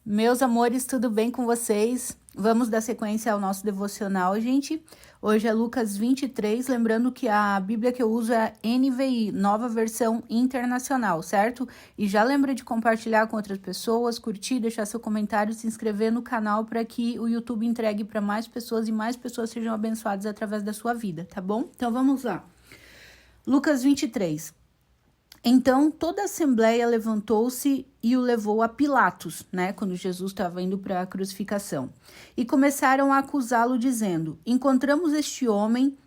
Meus amores, tudo bem com vocês? Vamos dar sequência ao nosso devocional, gente. Hoje é Lucas 23, lembrando que a Bíblia que eu uso é a NVI, Nova Versão Internacional, certo? E já lembra de compartilhar com outras pessoas, curtir, deixar seu comentário, se inscrever no canal para que o YouTube entregue para mais pessoas e mais pessoas sejam abençoadas através da sua vida, tá bom? Então vamos lá. Lucas 23. Então, toda a assembleia levantou-se e o levou a Pilatos, né, quando Jesus estava indo para a crucificação. E começaram a acusá-lo, dizendo: encontramos este homem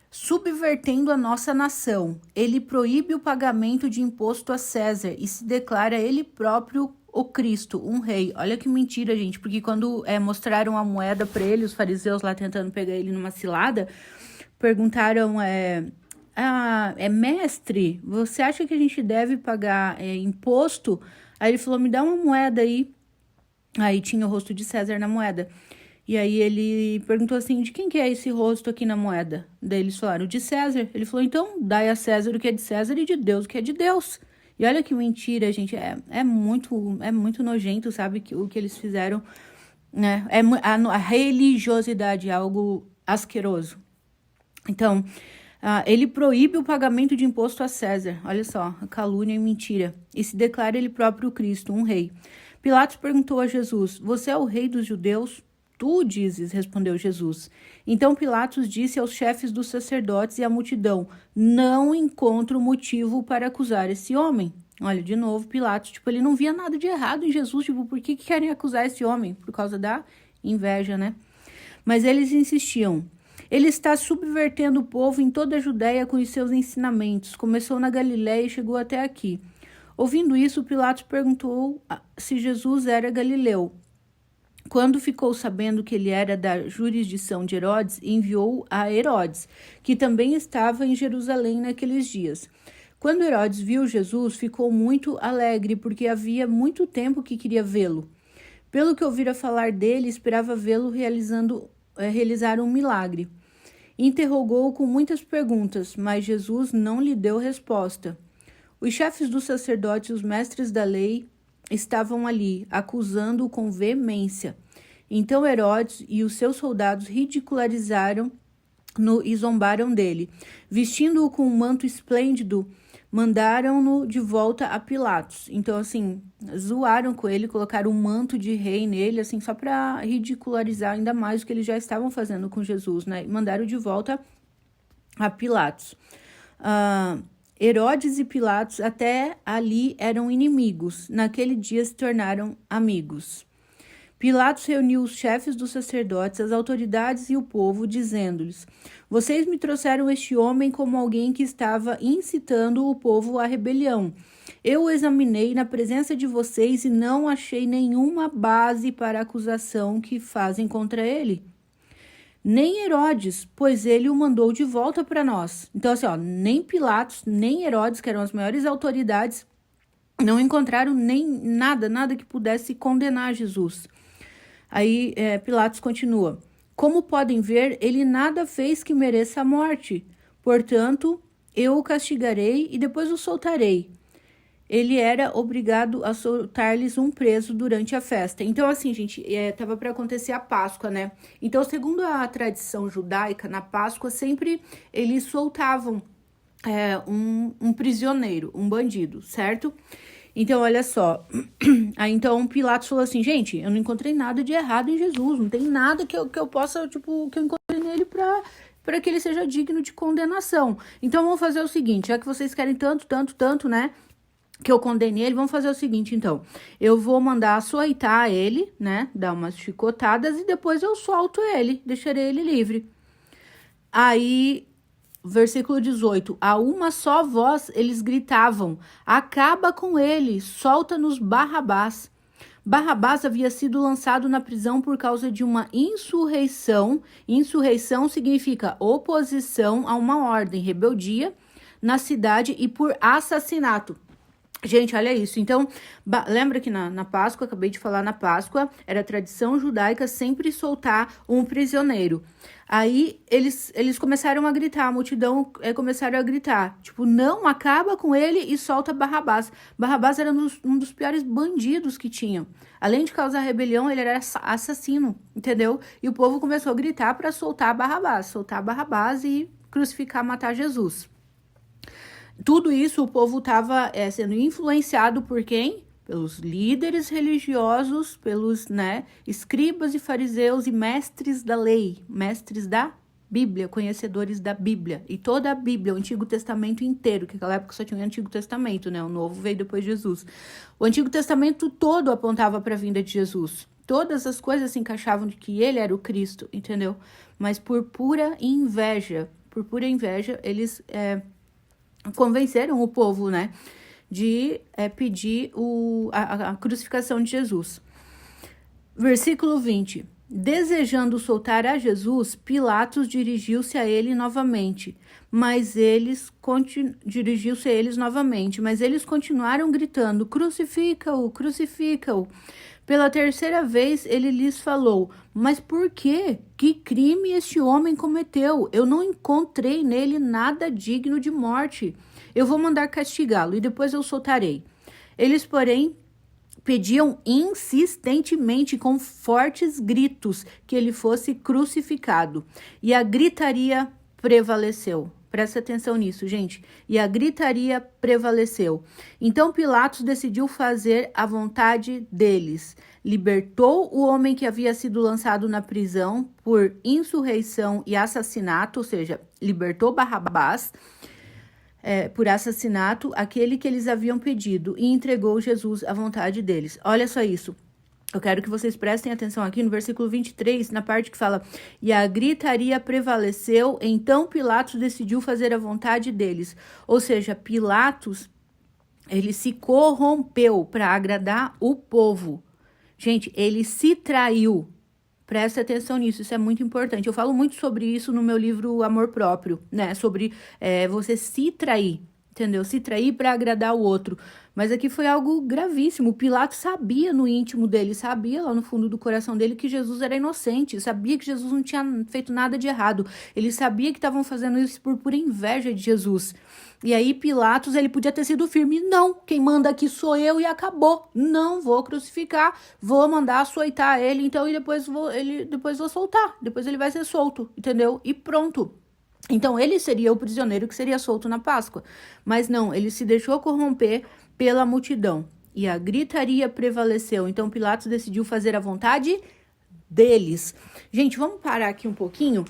subvertendo a nossa nação. Ele proíbe o pagamento de imposto a César e se declara ele próprio o Cristo, um rei. Olha que mentira, gente, porque quando mostraram a moeda para ele, os fariseus lá tentando pegar ele numa cilada, perguntaram... mestre, você acha que a gente deve pagar imposto? Aí ele falou, me dá uma moeda aí. Aí tinha o rosto de César na moeda. E aí ele perguntou assim, de quem que é esse rosto aqui na moeda? Daí eles falaram, de César. Ele falou, então, dai a César o que é de César e de Deus o que é de Deus. E olha que mentira, gente, é muito nojento, sabe, o que eles fizeram, né? A religiosidade é algo asqueroso. Então... ele proíbe o pagamento de imposto a César. Olha só, calúnia e mentira. E se declara ele próprio Cristo, um rei. Pilatos perguntou a Jesus, você é o rei dos judeus? Tu dizes, respondeu Jesus. Então Pilatos disse aos chefes dos sacerdotes e à multidão, não encontro motivo para acusar esse homem. Olha, de novo, Pilatos, ele não via nada de errado em Jesus, por que querem acusar esse homem? Por causa da inveja, né? Mas eles insistiam. Ele está subvertendo o povo em toda a Judéia com os seus ensinamentos. Começou na Galiléia e chegou até aqui. Ouvindo isso, Pilatos perguntou se Jesus era galileu. Quando ficou sabendo que ele era da jurisdição de Herodes, enviou a Herodes, que também estava em Jerusalém naqueles dias. Quando Herodes viu Jesus, ficou muito alegre, porque havia muito tempo que queria vê-lo. Pelo que ouvira falar dele, esperava vê-lo realizar um milagre. Interrogou-o com muitas perguntas, mas Jesus não lhe deu resposta. Os chefes dos sacerdotes e os mestres da lei estavam ali, acusando-o com veemência. Então Herodes e os seus soldados ridicularizaram-no e zombaram dele. Vestindo-o com um manto esplêndido, mandaram-no de volta a Pilatos. Então, assim, zoaram com ele, colocaram um manto de rei nele, assim, só para ridicularizar ainda mais o que eles já estavam fazendo com Jesus, né? E mandaram de volta a Pilatos. Herodes e Pilatos até ali eram inimigos. Naquele dia se tornaram amigos. Pilatos reuniu os chefes dos sacerdotes, as autoridades e o povo, dizendo-lhes: vocês me trouxeram este homem como alguém que estava incitando o povo à rebelião. Eu o examinei na presença de vocês e não achei nenhuma base para a acusação que fazem contra ele. Nem Herodes, pois ele o mandou de volta para nós. Então, assim, nem Pilatos, nem Herodes, que eram as maiores autoridades, não encontraram nem nada que pudesse condenar Jesus. Aí Pilatos continua. Como podem ver, ele nada fez que mereça a morte. Portanto, eu o castigarei e depois o soltarei. Ele era obrigado a soltar-lhes um preso durante a festa. Então, assim, gente, estava para acontecer a Páscoa, né? Então, segundo a tradição judaica, na Páscoa sempre eles soltavam um prisioneiro, um bandido, certo? Então, olha só. Aí, então, Pilatos falou assim, gente, eu não encontrei nada de errado em Jesus, não tem nada que eu possa, que eu encontrei nele para que ele seja digno de condenação. Então, vamos fazer o seguinte, já que vocês querem tanto, né, que eu condene ele, vamos fazer o seguinte, então. Eu vou mandar açoitar ele, né, dar umas chicotadas e depois eu solto ele, deixarei ele livre. Aí... Versículo 18, a uma só voz eles gritavam, acaba com ele, solta-nos Barrabás. Barrabás havia sido lançado na prisão por causa de uma insurreição. Insurreição significa oposição a uma ordem, rebeldia na cidade e por assassinato. Gente, olha isso. Então, lembra que na Páscoa, acabei de falar, na Páscoa, era tradição judaica sempre soltar um prisioneiro. Aí eles começaram a gritar, a multidão começaram a gritar, tipo, não, acaba com ele e solta Barrabás. Barrabás era um dos piores bandidos que tinham. Além de causar rebelião, ele era assassino, entendeu? E o povo começou a gritar para soltar Barrabás e crucificar, matar Jesus. Tudo isso o povo estava sendo influenciado por quem? Pelos líderes religiosos, pelos escribas e fariseus e mestres da lei, mestres da Bíblia, conhecedores da Bíblia. E toda a Bíblia, o Antigo Testamento inteiro, que naquela época só tinha o Antigo Testamento, né? O Novo veio depois de Jesus. O Antigo Testamento todo apontava para a vinda de Jesus. Todas as coisas se encaixavam de que ele era o Cristo, entendeu? Mas por pura inveja, eles convenceram o povo, né, de pedir a crucificação de Jesus. Versículo 20. Desejando soltar a Jesus, Pilatos dirigiu-se a ele novamente, mas eles continuaram gritando, crucifica-o, crucifica-o. Pela terceira vez ele lhes falou, mas por quê? Que crime este homem cometeu? Eu não encontrei nele nada digno de morte. Eu vou mandar castigá-lo e depois eu soltarei. Eles, porém, pediam insistentemente, com fortes gritos, que ele fosse crucificado. E a gritaria prevaleceu. Presta atenção nisso, gente. E a gritaria prevaleceu. Então Pilatos decidiu fazer a vontade deles. Libertou o homem que havia sido lançado na prisão por insurreição e assassinato, ou seja, libertou Barrabás por assassinato, aquele que eles haviam pedido, e entregou Jesus à vontade deles. Olha só isso. Eu quero que vocês prestem atenção aqui no versículo 23, na parte que fala, e a gritaria prevaleceu, então Pilatos decidiu fazer a vontade deles. Ou seja, Pilatos, ele se corrompeu para agradar o povo. Gente, ele se traiu. Presta atenção nisso, isso é muito importante. Eu falo muito sobre isso no meu livro Amor Próprio, né? Sobre você se trair, entendeu? Se trair para agradar o outro. Mas aqui foi algo gravíssimo. Pilatos sabia no íntimo dele, sabia lá no fundo do coração dele que Jesus era inocente, sabia que Jesus não tinha feito nada de errado. Ele sabia que estavam fazendo isso por pura inveja de Jesus. E aí Pilatos, ele podia ter sido firme. Não, quem manda aqui sou eu e acabou. Não vou crucificar, vou mandar açoitar ele, então e depois vou soltar. Depois ele vai ser solto, entendeu? E pronto. Então ele seria o prisioneiro que seria solto na Páscoa. Mas não, ele se deixou corromper pela multidão. E a gritaria prevaleceu. Então Pilatos decidiu fazer a vontade deles. Gente, vamos parar aqui um pouquinho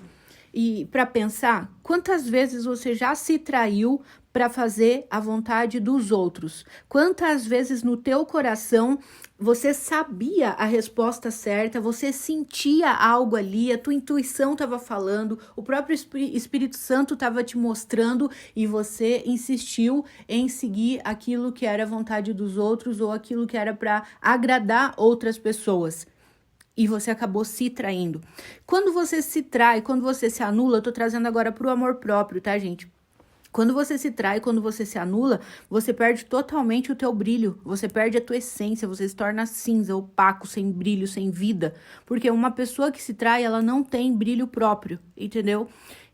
e para pensar quantas vezes você já se traiu para fazer a vontade dos outros. Quantas vezes no teu coração você sabia a resposta certa, você sentia algo ali, a tua intuição estava falando, o próprio Espírito Santo estava te mostrando e você insistiu em seguir aquilo que era a vontade dos outros ou aquilo que era para agradar outras pessoas. E você acabou se traindo. Quando você se trai, quando você se anula, eu tô trazendo agora pro amor próprio, tá, gente? Quando você se trai, quando você se anula, você perde totalmente o teu brilho, você perde a tua essência, você se torna cinza, opaco, sem brilho, sem vida. Porque uma pessoa que se trai, ela não tem brilho próprio, entendeu?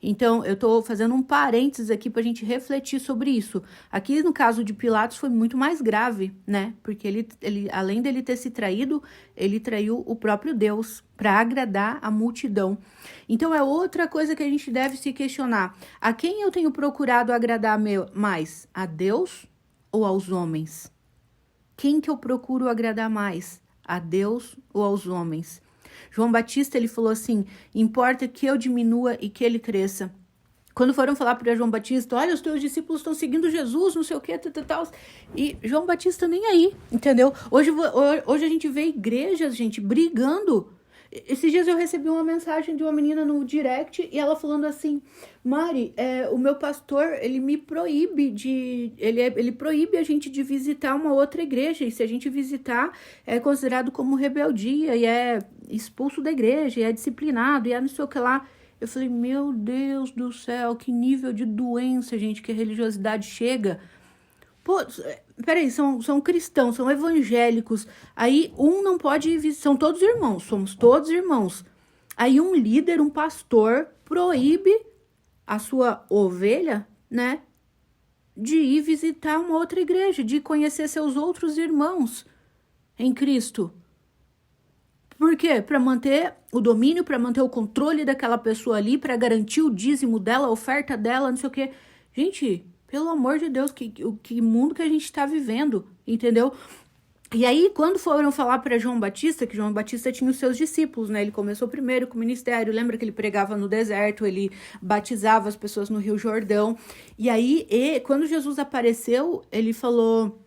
Então, eu tô fazendo um parênteses aqui pra gente refletir sobre isso. Aqui, no caso de Pilatos, foi muito mais grave, né? Porque ele além dele ter se traído, ele traiu o próprio Deus para agradar a multidão. Então, é outra coisa que a gente deve se questionar. A quem eu tenho procurado agradar mais? A Deus ou aos homens? Quem que eu procuro agradar mais? A Deus ou aos homens? João Batista, ele falou assim, importa que eu diminua e que ele cresça. Quando foram falar para João Batista, olha, os teus discípulos estão seguindo Jesus, não sei o que, tal. E João Batista nem aí, entendeu? Hoje a gente vê igrejas, gente, brigando. Esses dias eu recebi uma mensagem de uma menina no direct e ela falando assim, Mari, o meu pastor, ele me proíbe ele proíbe a gente de visitar uma outra igreja, e se a gente visitar, é considerado como rebeldia, e é expulso da igreja, e é disciplinado, e é não sei o que lá. Eu falei, meu Deus do céu, que nível de doença, gente, que a religiosidade chega. Pô, peraí, são cristãos, são evangélicos. Aí um não pode, são todos irmãos, somos todos irmãos. Aí um líder, um pastor, proíbe a sua ovelha, né, de ir visitar uma outra igreja, de conhecer seus outros irmãos em Cristo. Por quê? Para manter o domínio, para manter o controle daquela pessoa ali, para garantir o dízimo dela, a oferta dela, não sei o quê. Gente, pelo amor de Deus, que mundo que a gente está vivendo, entendeu? E aí, quando foram falar para João Batista, que João Batista tinha os seus discípulos, né? Ele começou primeiro com o ministério, lembra que ele pregava no deserto, ele batizava as pessoas no Rio Jordão. E aí, quando Jesus apareceu, ele falou...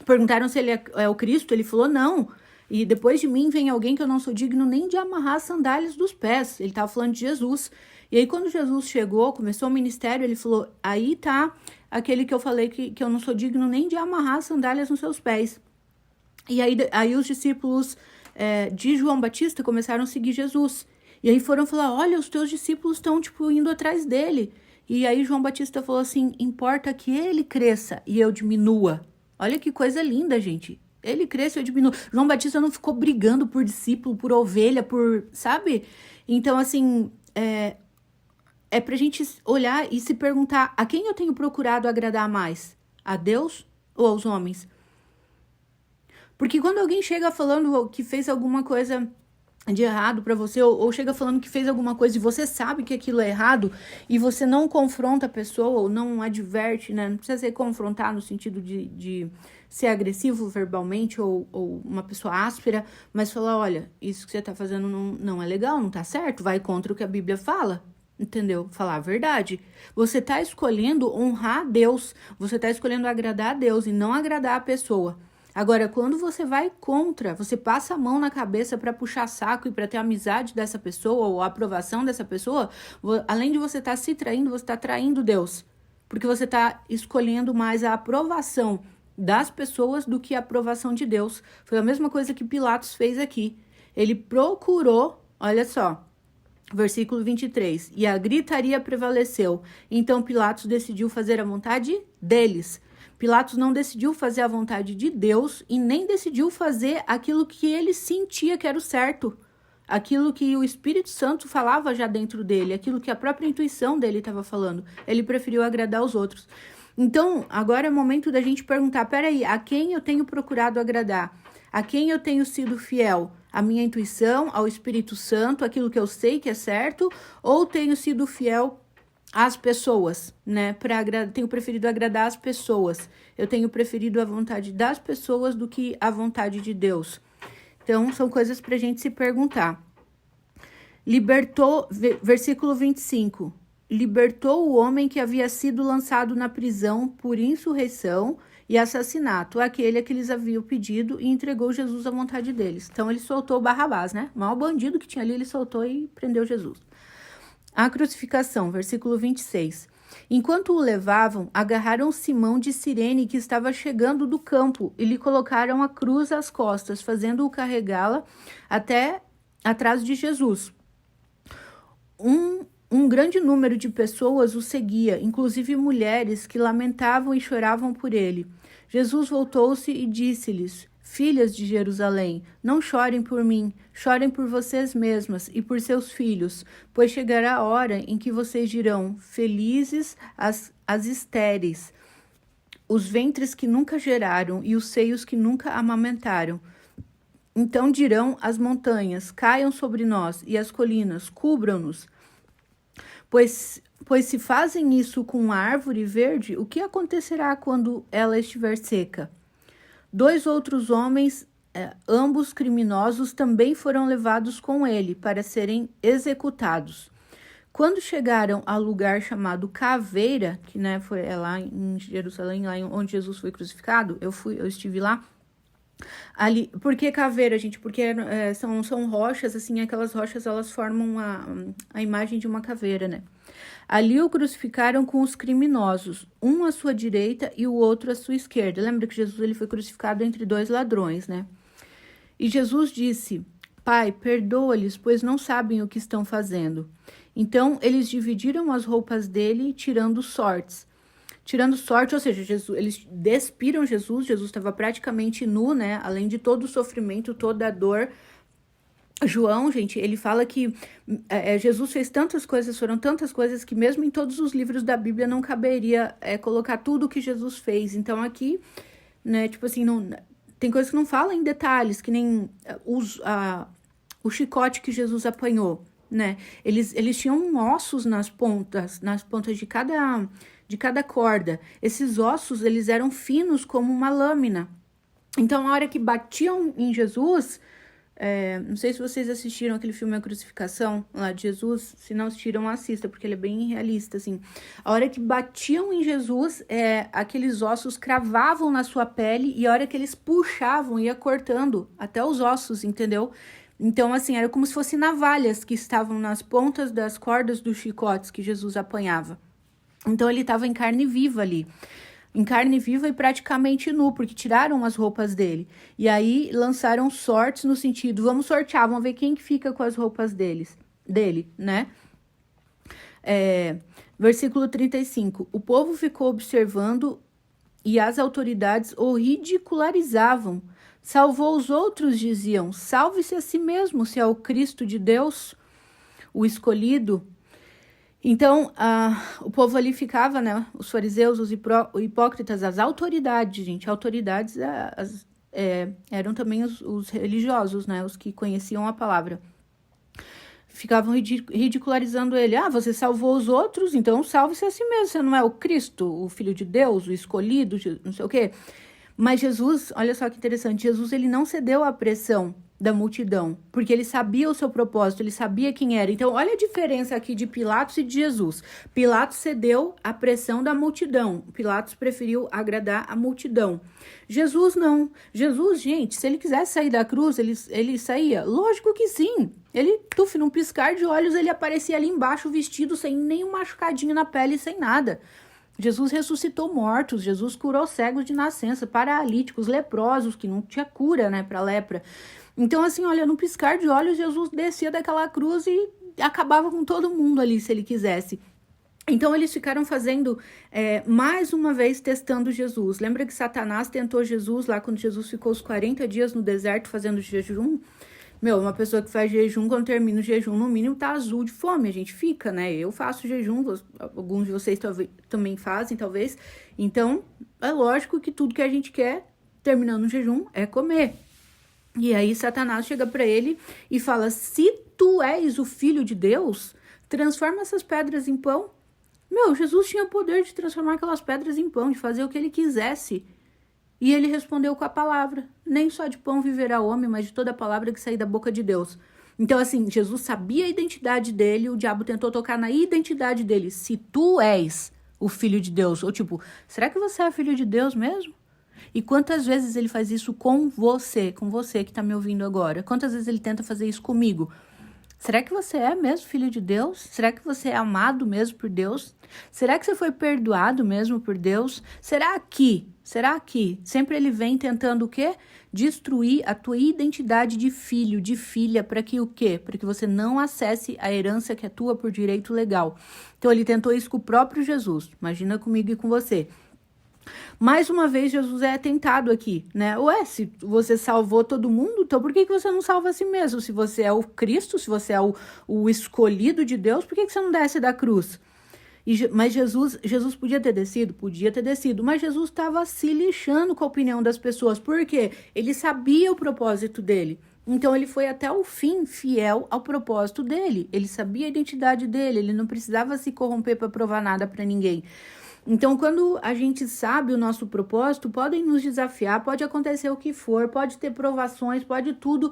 Perguntaram se ele é o Cristo, ele falou não. E depois de mim vem alguém que eu não sou digno nem de amarrar as sandálias dos pés. Ele estava falando de Jesus. E aí, quando Jesus chegou, começou o ministério, ele falou, aí tá aquele que eu falei que eu não sou digno nem de amarrar as sandálias nos seus pés. E aí os discípulos de João Batista começaram a seguir Jesus. E aí foram falar, olha, os teus discípulos estão, indo atrás dele. E aí João Batista falou assim, importa que ele cresça e eu diminua. Olha que coisa linda, gente. Ele cresce, eu diminuo. João Batista não ficou brigando por discípulo, por ovelha, sabe? Então, assim, é pra gente olhar e se perguntar, a quem eu tenho procurado agradar mais? A Deus ou aos homens? Porque quando alguém chega falando que fez alguma coisa de errado para você, ou chega falando que fez alguma coisa e você sabe que aquilo é errado, e você não confronta a pessoa, ou não adverte, né? Não precisa ser confrontar no sentido de ser agressivo verbalmente, ou uma pessoa áspera, mas falar, olha, isso que você tá fazendo não é legal, não tá certo, vai contra o que a Bíblia fala. Entendeu? Falar a verdade. Você tá escolhendo honrar a Deus, você tá escolhendo agradar a Deus e não agradar a pessoa. Agora, quando você vai contra, você passa a mão na cabeça para puxar saco e para ter a amizade dessa pessoa ou a aprovação dessa pessoa, além de você estar se traindo, você está traindo Deus. Porque você está escolhendo mais a aprovação das pessoas do que a aprovação de Deus. Foi a mesma coisa que Pilatos fez aqui. Ele procurou, olha só, versículo 23, e a gritaria prevaleceu. Então Pilatos decidiu fazer a vontade deles. Pilatos não decidiu fazer a vontade de Deus e nem decidiu fazer aquilo que ele sentia que era o certo. Aquilo que o Espírito Santo falava já dentro dele, aquilo que a própria intuição dele estava falando. Ele preferiu agradar os outros. Então, agora é o momento da gente perguntar, peraí, a quem eu tenho procurado agradar? A quem eu tenho sido fiel? A minha intuição, ao Espírito Santo, aquilo que eu sei que é certo? Ou tenho sido fiel as pessoas, né? Tenho preferido agradar as pessoas. Eu tenho preferido a vontade das pessoas do que a vontade de Deus. Então, são coisas para a gente se perguntar. Versículo 25. Libertou o homem que havia sido lançado na prisão por insurreição e assassinato, aquele a que eles haviam pedido, e entregou Jesus à vontade deles. Então, ele soltou Barrabás, né? O maior bandido que tinha ali, ele soltou e prendeu Jesus. A crucificação, versículo 26. Enquanto o levavam, agarraram Simão de Cirene, que estava chegando do campo, e lhe colocaram a cruz às costas, fazendo-o carregá-la até atrás de Jesus. Um grande número de pessoas o seguia, inclusive mulheres que lamentavam e choravam por ele. Jesus voltou-se e disse-lhes: Filhas de Jerusalém, não chorem por mim, chorem por vocês mesmas e por seus filhos, pois chegará a hora em que vocês dirão, felizes as estéreis, os ventres que nunca geraram e os seios que nunca amamentaram. Então dirão as montanhas, caiam sobre nós, e as colinas, cubram-nos. Pois se fazem isso com a árvore verde, o que acontecerá quando ela estiver seca? 2 outros homens, ambos criminosos, também foram levados com ele para serem executados. Quando chegaram ao lugar chamado Caveira, que né, foi lá em Jerusalém, lá onde Jesus foi crucificado, eu estive lá. Ali, por que caveira, gente? Porque são rochas, assim, aquelas rochas, elas formam a imagem de uma caveira, né? Ali o crucificaram com os criminosos, um à sua direita e o outro à sua esquerda. Lembra que Jesus ele foi crucificado entre 2 ladrões, né? E Jesus disse, Pai, perdoa-lhes, pois não sabem o que estão fazendo. Então, eles dividiram as roupas dele, tirando sortes. tirando sorte, ou seja, eles despiram Jesus estava praticamente nu, né? Além de todo o sofrimento, toda a dor. João, gente, ele fala que Jesus fez tantas coisas, foram tantas coisas que mesmo em todos os livros da Bíblia não caberia colocar tudo o que Jesus fez. Então aqui, né, tipo assim, não, tem coisas que não falam em detalhes, que nem o chicote que Jesus apanhou, né? Eles tinham ossos nas pontas de cada corda. Esses ossos, eles eram finos como uma lâmina. Então, a hora que batiam em Jesus, não sei se vocês assistiram aquele filme A Crucificação, lá de Jesus, se não assistiram, assista, porque ele é bem realista, assim. A hora que batiam em Jesus, aqueles ossos cravavam na sua pele, e a hora que eles puxavam, ia cortando até os ossos, entendeu? Então, assim, era como se fossem navalhas que estavam nas pontas das cordas dos chicotes que Jesus apanhava. Então, ele estava em carne viva ali. Em carne viva e praticamente nu, porque tiraram as roupas dele. E aí lançaram sortes no sentido, vamos sortear, vamos ver quem que fica com as roupas dele, né? Versículo 35. O povo ficou observando e as autoridades o ridicularizavam. Salvou os outros, diziam, salve-se a si mesmo, se é o Cristo de Deus, o escolhido. Então, o povo ali ficava, né, os fariseus, os hipócritas, as autoridades, gente, autoridades eram também os religiosos, né, os que conheciam a palavra. Ficavam ridicularizando ele. Você salvou os outros, então salve-se a si mesmo, você não é o Cristo, o Filho de Deus, o escolhido, não sei o quê. Mas Jesus, olha só que interessante, Jesus ele não cedeu à pressão da multidão, porque ele sabia o seu propósito, ele sabia quem era. Então, olha a diferença aqui de Pilatos e de Jesus. Pilatos cedeu à pressão da multidão. Pilatos preferiu agradar a multidão. Jesus não. Jesus, gente, se ele quisesse sair da cruz, ele saía? Lógico que sim. Ele, num piscar de olhos, ele aparecia ali embaixo vestido, sem nenhum machucadinho na pele, sem nada. Jesus ressuscitou mortos, Jesus curou cegos de nascença, paralíticos, leprosos, que não tinha cura, né, para lepra. Então, assim, olha, no piscar de olhos, Jesus descia daquela cruz e acabava com todo mundo ali, se ele quisesse. Então, eles ficaram fazendo, mais uma vez, testando Jesus. Lembra que Satanás tentou Jesus lá quando Jesus ficou os 40 dias no deserto fazendo jejum? Uma pessoa que faz jejum, quando termina o jejum, no mínimo tá azul de fome, a gente fica, né? Eu faço jejum, alguns de vocês também fazem, talvez. Então, é lógico que tudo que a gente quer, terminando o jejum, é comer. E aí, Satanás chega para ele e fala, se tu és o Filho de Deus, transforma essas pedras em pão. Jesus tinha o poder de transformar aquelas pedras em pão, de fazer o que ele quisesse. E ele respondeu com a palavra, nem só de pão viverá o homem, mas de toda a palavra que sair da boca de Deus. Então, assim, Jesus sabia a identidade dele, o diabo tentou tocar na identidade dele. Se tu és o Filho de Deus, ou tipo, será que você é filho de Deus mesmo? E quantas vezes ele faz isso com você que tá me ouvindo agora? Quantas vezes ele tenta fazer isso comigo? Será que você é mesmo filho de Deus? Será que você é amado mesmo por Deus? Será que você foi perdoado mesmo por Deus? Será que? Sempre ele vem tentando o quê? Destruir a tua identidade de filho, de filha, para que o quê? Para que você não acesse a herança que é tua por direito legal. Então ele tentou isso com o próprio Jesus. Imagina comigo e com você. Mais uma vez, Jesus é tentado aqui, né? Se você salvou todo mundo, então por que você não salva a si mesmo? Se você é o Cristo, se você é o escolhido de Deus, por que você não desce da cruz? Mas Jesus podia ter descido? Podia ter descido, mas Jesus estava se lixando com a opinião das pessoas. Por quê? Ele sabia o propósito dele. Então, ele foi até o fim fiel ao propósito dele. Ele sabia a identidade dele, ele não precisava se corromper para provar nada para ninguém. Então, quando a gente sabe o nosso propósito, podem nos desafiar, pode acontecer o que for, pode ter provações, pode tudo,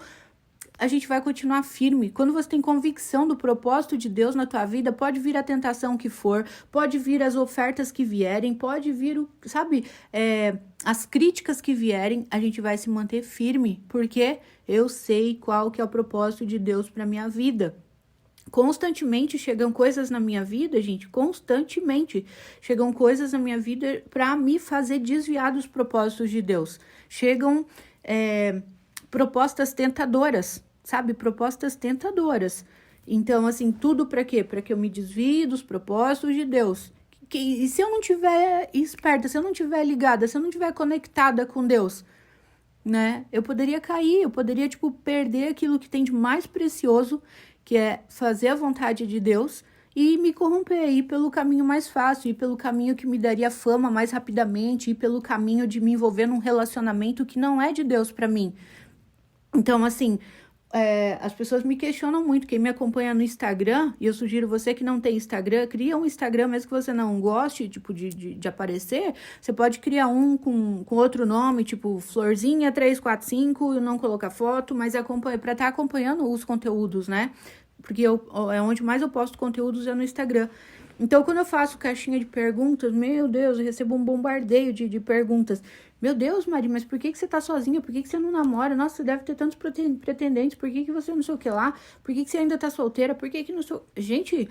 a gente vai continuar firme. Quando você tem convicção do propósito de Deus na tua vida, pode vir a tentação que for, pode vir as ofertas que vierem, pode vir, as críticas que vierem, a gente vai se manter firme, porque eu sei qual que é o propósito de Deus para minha vida. Constantemente chegam coisas na minha vida, gente, constantemente chegam coisas na minha vida para me fazer desviar dos propósitos de Deus. Chegam propostas tentadoras, sabe? Propostas tentadoras. Então, assim, tudo para quê? Para que eu me desvie dos propósitos de Deus. E se eu não tiver esperta, se eu não tiver ligada, se eu não tiver conectada com Deus, né? Eu poderia cair, eu poderia, tipo, perder aquilo que tem de mais precioso, que é fazer a vontade de Deus, e me corromper, ir pelo caminho mais fácil, ir pelo caminho que me daria fama mais rapidamente, ir pelo caminho de me envolver num relacionamento que não é de Deus pra mim. Então, assim, as pessoas me questionam muito, quem me acompanha no Instagram, e eu sugiro você que não tem Instagram, cria um Instagram, mesmo que você não goste, tipo, de aparecer, você pode criar um com outro nome, tipo, Florzinha345, e não colocar foto, mas acompanha, pra estar acompanhando os conteúdos, né? Porque é onde mais eu posto conteúdos é no Instagram. Então, quando eu faço caixinha de perguntas, meu Deus, eu recebo um bombardeio de perguntas. Meu Deus, Mari, mas por que você tá sozinha? Por que você não namora? Nossa, você deve ter tantos pretendentes. Por que você não sei o que lá? Por que você ainda tá solteira? Por que não sou... Gente,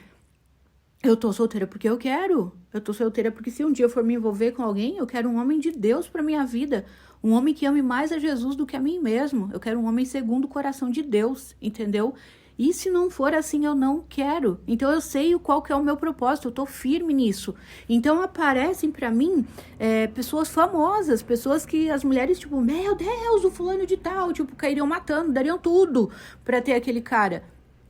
eu tô solteira porque eu quero. Eu tô solteira porque se um dia eu for me envolver com alguém, eu quero um homem de Deus pra minha vida. Um homem que ame mais a Jesus do que a mim mesmo. Eu quero um homem segundo o coração de Deus, entendeu? E se não for assim, eu não quero. Então eu sei qual que é o meu propósito, eu tô firme nisso. Então aparecem pra mim pessoas famosas, pessoas que as mulheres, tipo, meu Deus, o fulano de tal, tipo, cairiam matando, dariam tudo pra ter aquele cara.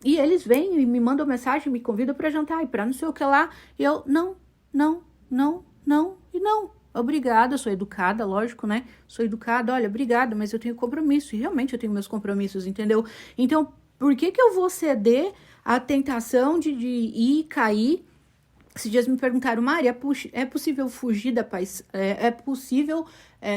E eles vêm e me mandam mensagem, me convidam pra jantar e pra não sei o que lá. E eu, não, não, não, não e não. Obrigada, sou educada, lógico, né? Sou educada, olha, obrigada, mas eu tenho compromisso. E realmente eu tenho meus compromissos, entendeu? Então, por que eu vou ceder à tentação de ir cair? Esses dias me perguntaram, Mari, é possível fugir da paixão? É possível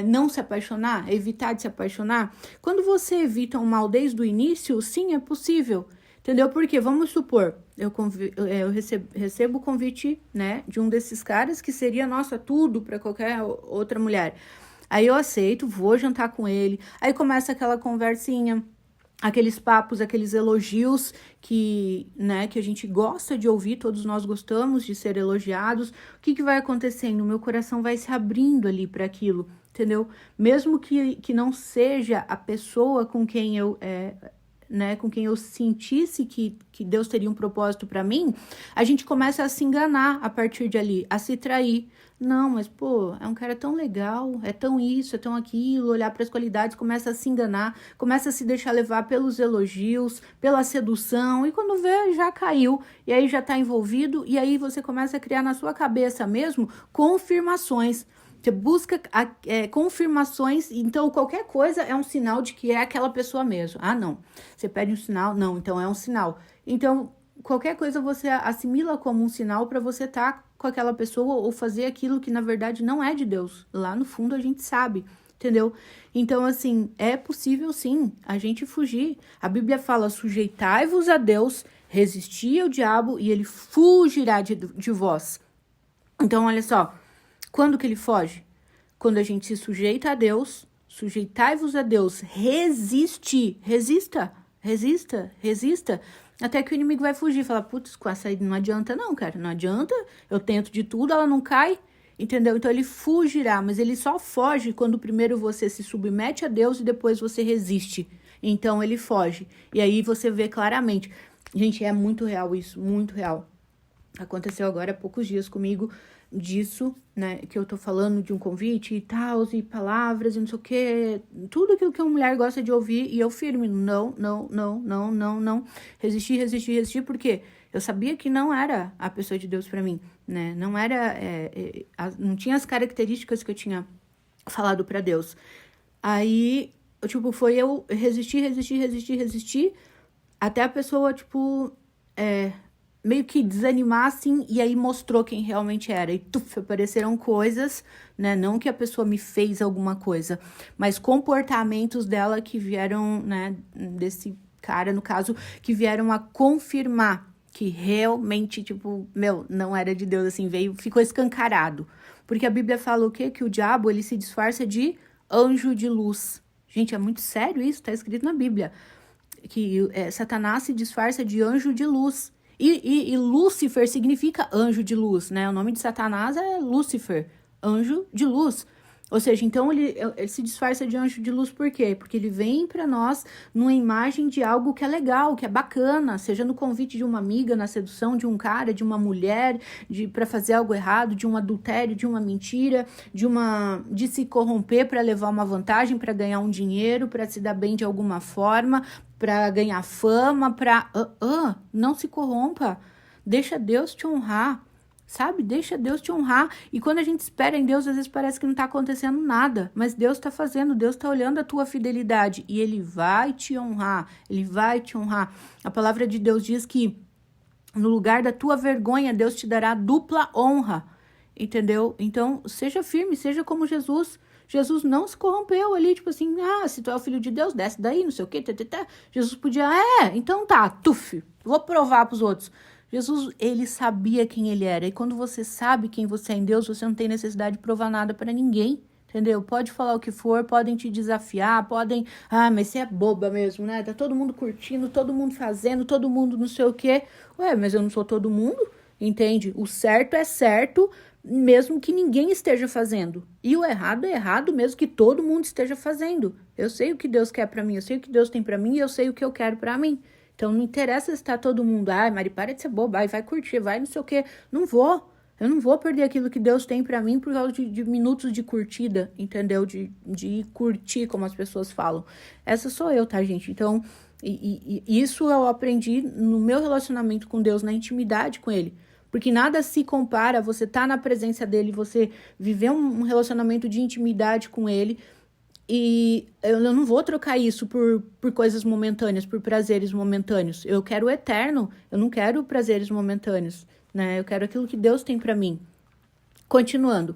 não se apaixonar? Evitar de se apaixonar? Quando você evita um mal desde o início, sim, é possível. Entendeu? Porque, vamos supor, eu recebo o convite, né, de um desses caras que seria, nossa, tudo para qualquer outra mulher. Aí eu aceito, vou jantar com ele, aí começa aquela conversinha, aqueles papos, aqueles elogios que, né, que a gente gosta de ouvir, todos nós gostamos de ser elogiados. O que vai acontecendo? O meu coração vai se abrindo ali para aquilo, entendeu? Mesmo que não seja a pessoa com quem eu... né, com quem eu sentisse que Deus teria um propósito para mim, a gente começa a se enganar a partir de ali, a se trair. Não, mas pô, é um cara tão legal, é tão isso, é tão aquilo, olhar para as qualidades, começa a se enganar, começa a se deixar levar pelos elogios, pela sedução, e quando vê, já caiu, e aí já tá envolvido, e aí você começa a criar na sua cabeça mesmo confirmações. Você busca confirmações, então qualquer coisa é um sinal de que é aquela pessoa mesmo. Ah, não. Você pede um sinal? Não, então é um sinal. Então, qualquer coisa você assimila como um sinal para você estar com aquela pessoa ou fazer aquilo que na verdade não é de Deus. Lá no fundo a gente sabe, entendeu? Então, assim, é possível sim a gente fugir. A Bíblia fala: sujeitai-vos a Deus, resisti ao diabo e ele fugirá de vós. Então, olha só. Quando que ele foge? Quando a gente se sujeita a Deus, sujeitai-vos a Deus, resista, até que o inimigo vai fugir, falar, putz, com essa aí não adianta não, cara, não adianta, eu tento de tudo, ela não cai, entendeu? Então ele fugirá, mas ele só foge quando primeiro você se submete a Deus e depois você resiste, então ele foge, e aí você vê claramente, gente, é muito real isso, muito real, aconteceu agora há poucos dias comigo, disso, né, que eu tô falando de um convite e tal, e palavras e não sei o que, tudo aquilo que uma mulher gosta de ouvir, e eu firme, não, resistir, porque eu sabia que não era a pessoa de Deus pra mim, né, não era, não tinha as características que eu tinha falado pra Deus, aí, tipo, foi eu resistir, até a pessoa, tipo, meio que desanimar, assim, e aí mostrou quem realmente era. E apareceram coisas, né? Não que a pessoa me fez alguma coisa, mas comportamentos dela que vieram, né? Desse cara, no caso, que vieram a confirmar que realmente, tipo, não era de Deus, assim, ficou escancarado. Porque a Bíblia fala o quê? Que o diabo, ele se disfarça de anjo de luz. Gente, é muito sério isso, tá escrito na Bíblia. Que Satanás se disfarça de anjo de luz. E Lúcifer significa anjo de luz, né? O nome de Satanás é Lúcifer, anjo de luz. Ou seja, então ele se disfarça de anjo de luz por quê? Porque ele vem para nós numa imagem de algo que é legal, que é bacana, seja no convite de uma amiga, na sedução de um cara, de uma mulher, para fazer algo errado, de um adultério, de uma mentira, de se corromper para levar uma vantagem, para ganhar um dinheiro, para se dar bem de alguma forma, para ganhar fama, não se corrompa. Deixa Deus te honrar. Sabe? Deixa Deus te honrar. E quando a gente espera em Deus, às vezes parece que não está acontecendo nada. Mas Deus está fazendo, Deus está olhando a tua fidelidade. E Ele vai te honrar. Ele vai te honrar. A palavra de Deus diz que no lugar da tua vergonha, Deus te dará dupla honra. Entendeu? Então, seja firme, seja como Jesus. Jesus não se corrompeu ali, tipo assim, se tu é o filho de Deus, desce daí, não sei o quê. Jesus podia, então tá, vou provar pros outros. Jesus, ele sabia quem ele era. E quando você sabe quem você é em Deus, você não tem necessidade de provar nada para ninguém. Entendeu? Pode falar o que for, podem te desafiar, mas você é boba mesmo, né? Tá todo mundo curtindo, todo mundo fazendo, todo mundo não sei o quê. Mas eu não sou todo mundo, entende? O certo é certo, mesmo que ninguém esteja fazendo. E o errado é errado, mesmo que todo mundo esteja fazendo. Eu sei o que Deus quer para mim, eu sei o que Deus tem para mim e eu sei o que eu quero para mim. Então, não interessa se tá todo mundo, Mari, para de ser boba, vai curtir, vai não sei o quê. Eu não vou perder aquilo que Deus tem pra mim por causa de minutos de curtida, entendeu? De curtir, como as pessoas falam. Essa sou eu, tá, gente? Então, isso eu aprendi no meu relacionamento com Deus, na intimidade com Ele. Porque nada se compara a você tá na presença dEle, você viver um relacionamento de intimidade com Ele. E eu não vou trocar isso por coisas momentâneas, por prazeres momentâneos. Eu quero o eterno, eu não quero prazeres momentâneos, né? Eu quero aquilo que Deus tem para mim. Continuando.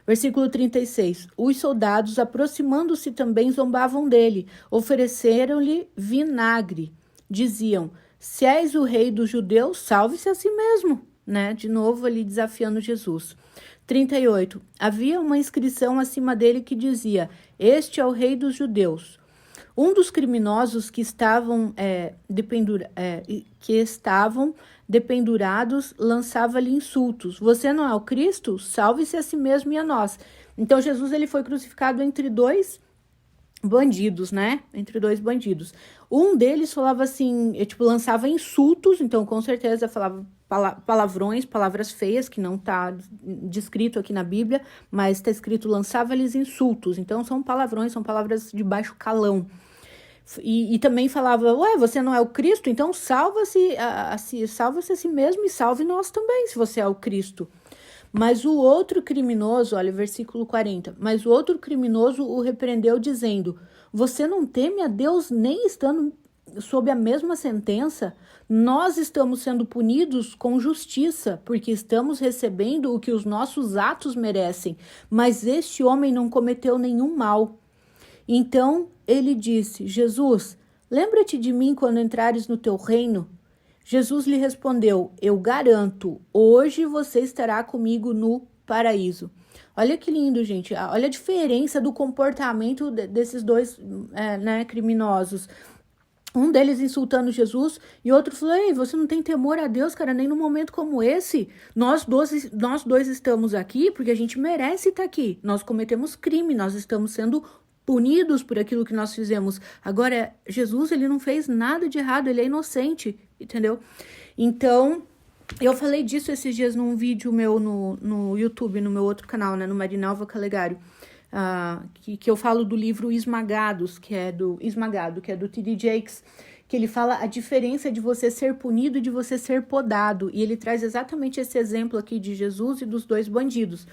Versículo 36. Os soldados, aproximando-se também, zombavam dele. Ofereceram-lhe vinagre. Diziam, se és o rei dos judeus, salve-se a si mesmo. Né? De novo ali desafiando Jesus. 38. Havia uma inscrição acima dele que dizia, este é o rei dos judeus. Um dos criminosos que estavam dependurados lançava-lhe insultos. Você não é o Cristo? Salve-se a si mesmo e a nós. Então Jesus ele foi crucificado entre dois bandidos, né? Entre dois bandidos. Um deles falava assim, lançava insultos, então com certeza falava palavrões, palavras feias, que não tá descrito aqui na Bíblia, mas está escrito lançava-lhes insultos. Então são palavrões, são palavras de baixo calão. E também falava, você não é o Cristo? Então salva-se a si mesmo e salve nós também, se você é o Cristo. Mas o outro criminoso, olha, versículo 40, mas o outro criminoso o repreendeu dizendo, você não teme a Deus nem estando sob a mesma sentença? Nós estamos sendo punidos com justiça, porque estamos recebendo o que os nossos atos merecem, mas este homem não cometeu nenhum mal. Então ele disse, Jesus, lembra-te de mim quando entrares no teu reino? Jesus lhe respondeu, eu garanto, hoje você estará comigo no paraíso. Olha que lindo, gente. Olha a diferença do comportamento desses dois criminosos. Um deles insultando Jesus e outro falou, ei, você não tem temor a Deus, cara, nem num momento como esse. Nós dois estamos aqui porque a gente merece estar aqui. Nós cometemos crime, nós estamos sendo punidos por aquilo que nós fizemos. Agora, Jesus, ele não fez nada de errado, ele é inocente, entendeu? Então, eu falei disso esses dias num vídeo meu no YouTube, no meu outro canal, né, no Marinalva Calegário, que eu falo do livro Esmagados, que é do T.D. Jakes, que ele fala a diferença de você ser punido e de você ser podado, e ele traz exatamente esse exemplo aqui de Jesus e dos dois bandidos.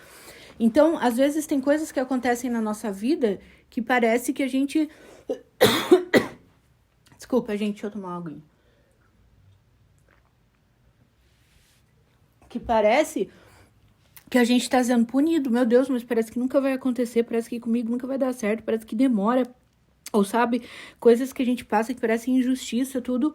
Então, às vezes tem coisas que acontecem na nossa vida que parece que a gente... Desculpa, gente, deixa eu tomar uma aguinha. Que parece que a gente tá sendo punido. Meu Deus, mas parece que nunca vai acontecer, parece que comigo nunca vai dar certo, parece que demora. Ou sabe, coisas que a gente passa que parecem injustiça, tudo...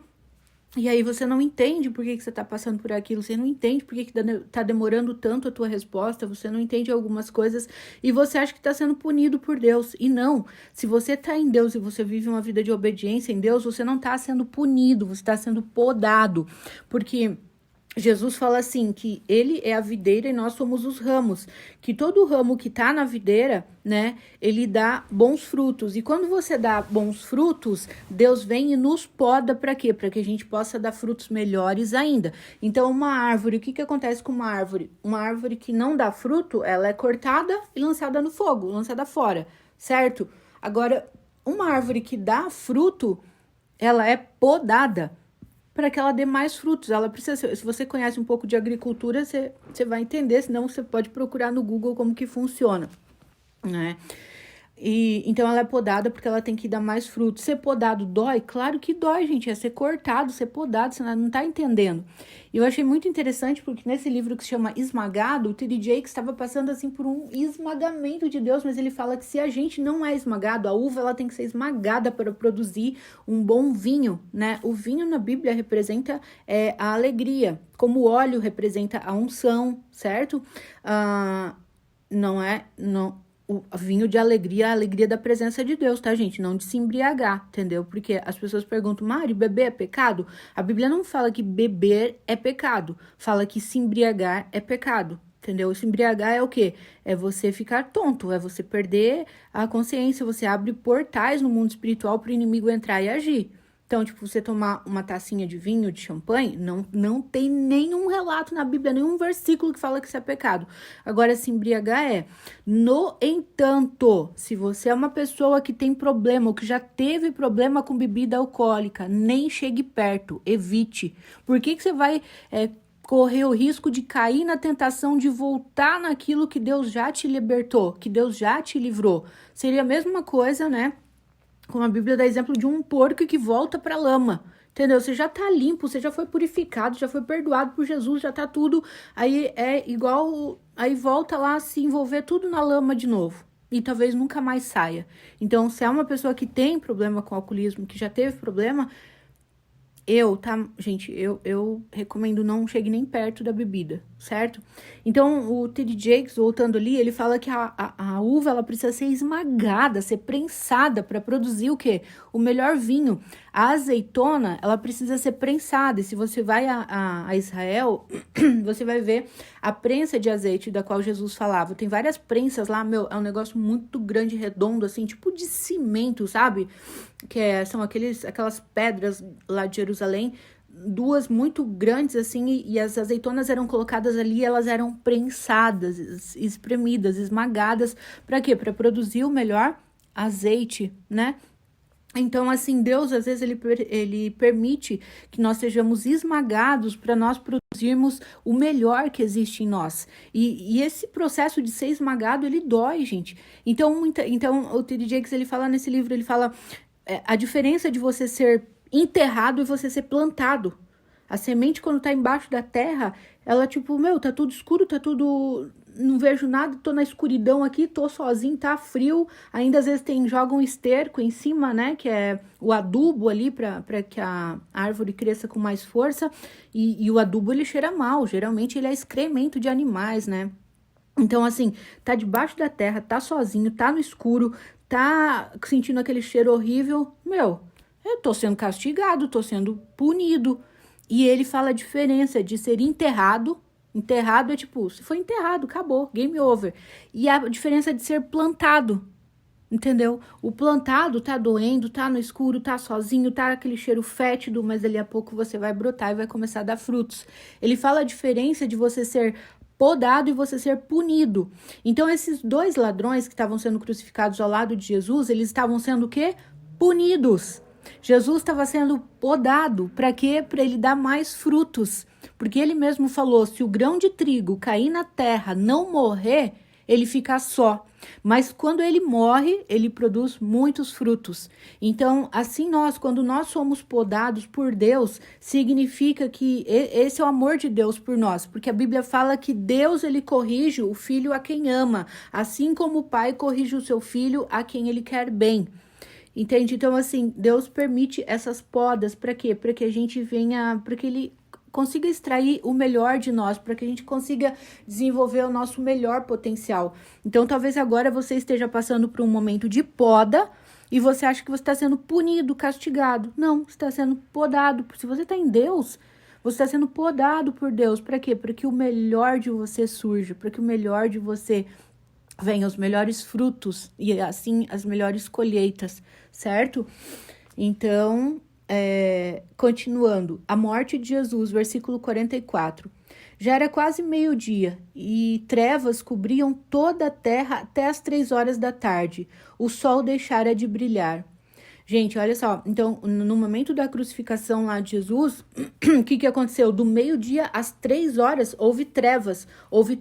E aí você não entende por que você está passando por aquilo, você não entende por que está demorando tanto a tua resposta, você não entende algumas coisas e você acha que está sendo punido por Deus. E não, se você está em Deus e você vive uma vida de obediência em Deus, você não está sendo punido, você está sendo podado. Porque Jesus fala assim, que ele é a videira e nós somos os ramos, que todo ramo que tá na videira, né, ele dá bons frutos, e quando você dá bons frutos, Deus vem e nos poda para quê? Para que a gente possa dar frutos melhores ainda. Então, uma árvore, o que acontece com uma árvore? Uma árvore que não dá fruto, ela é cortada e lançada no fogo, lançada fora, certo? Agora, uma árvore que dá fruto, ela é podada, para que ela dê mais frutos. Ela precisa, se você conhece um pouco de agricultura, você vai entender, senão você pode procurar no Google como que funciona, né? E então ela é podada porque ela tem que dar mais frutos. Ser podado dói? Claro que dói, gente. É ser cortado, ser podado, você não tá entendendo. E eu achei muito interessante porque nesse livro que se chama Esmagado, o T.D. Jakes estava passando assim por um esmagamento de Deus, mas ele fala que se a gente não é esmagado, a uva ela tem que ser esmagada para produzir um bom vinho, né? O vinho na Bíblia representa a alegria, como o óleo representa a unção, certo? Não. O vinho de alegria, a alegria da presença de Deus, tá, gente? Não de se embriagar, entendeu? Porque as pessoas perguntam, Mari, beber é pecado? A Bíblia não fala que beber é pecado, fala que se embriagar é pecado, entendeu? Se embriagar é o quê? É você ficar tonto, é você perder a consciência, você abre portais no mundo espiritual para o inimigo entrar e agir. Então, tipo, você tomar uma tacinha de vinho, de champanhe, não tem nenhum relato na Bíblia, nenhum versículo que fala que isso é pecado. Agora, se embriagar é. No entanto, se você é uma pessoa que tem problema, ou que já teve problema com bebida alcoólica, nem chegue perto, evite. Por que você vai correr o risco de cair na tentação de voltar naquilo que Deus já te libertou, que Deus já te livrou? Seria a mesma coisa, né? Como a Bíblia dá exemplo de um porco que volta para a lama, entendeu? Você já tá limpo, você já foi purificado, já foi perdoado por Jesus, já tá tudo, aí é igual, aí volta lá a se envolver tudo na lama de novo, e talvez nunca mais saia. Então, se é uma pessoa que tem problema com alcoolismo, que já teve problema, gente, eu recomendo não chegue nem perto da bebida, certo? Então, o T.D. Jakes, voltando ali, ele fala que a uva, ela precisa ser esmagada, ser prensada para produzir o quê? O melhor vinho. A azeitona, ela precisa ser prensada, e se você vai a Israel, você vai ver a prensa de azeite da qual Jesus falava. Tem várias prensas lá, meu, é um negócio muito grande, redondo, assim, tipo de cimento, sabe? São aquelas pedras lá de Jerusalém, duas muito grandes assim, e as azeitonas eram colocadas ali, elas eram prensadas, espremidas, esmagadas, para quê? Para produzir o melhor azeite, né? Então, assim, Deus, às vezes, ele permite que nós sejamos esmagados para nós produzirmos o melhor que existe em nós. E esse processo de ser esmagado, ele dói, gente. Então o T.D. Jakes, ele fala nesse livro, ele fala a diferença de você ser enterrado e você ser plantado. A semente, quando tá embaixo da terra, ela tipo, tá tudo escuro, tá tudo... Não vejo nada, tô na escuridão aqui, tô sozinho, tá frio. Ainda às vezes jogam esterco em cima, né? Que é o adubo ali para que a árvore cresça com mais força. E o adubo, ele cheira mal. Geralmente ele é excremento de animais, né? Então, assim, tá debaixo da terra, tá sozinho, tá no escuro, tá sentindo aquele cheiro horrível. Eu tô sendo castigado, tô sendo punido. E ele fala a diferença de ser enterrado. Enterrado é tipo, se foi enterrado, acabou, game over. E a diferença de ser plantado, entendeu? O plantado tá doendo, tá no escuro, tá sozinho, tá aquele cheiro fétido, mas dali a pouco você vai brotar e vai começar a dar frutos. Ele fala a diferença de você ser podado e você ser punido. Então, esses dois ladrões que estavam sendo crucificados ao lado de Jesus, eles estavam sendo o quê? Punidos. Jesus estava sendo podado. Para quê? Para ele dar mais frutos. Porque ele mesmo falou, se o grão de trigo cair na terra, não morrer, ele fica só. Mas quando ele morre, ele produz muitos frutos. Então, assim quando nós somos podados por Deus, significa que esse é o amor de Deus por nós. Porque a Bíblia fala que Deus, ele corrige o filho a quem ama. Assim como o pai corrige o seu filho a quem ele quer bem. Entende? Então, assim, Deus permite essas podas para quê? Para que a gente venha, para que ele consiga extrair o melhor de nós, para que a gente consiga desenvolver o nosso melhor potencial. Então, talvez agora você esteja passando por um momento de poda e você acha que você está sendo punido, castigado. Não, você está sendo podado. Se você está em Deus, Você está sendo podado por Deus. Para quê? Para que o melhor de você surja, para que o melhor de você venha, os melhores frutos e assim as melhores colheitas, certo? Então, continuando, a morte de Jesus, versículo 44. Já era quase meio-dia e trevas cobriam toda a terra até as 3 horas da tarde. O sol deixara de brilhar. Gente, olha só, então, no momento da crucificação lá de Jesus, o que aconteceu? Do meio-dia às 3 horas, houve trevas, houve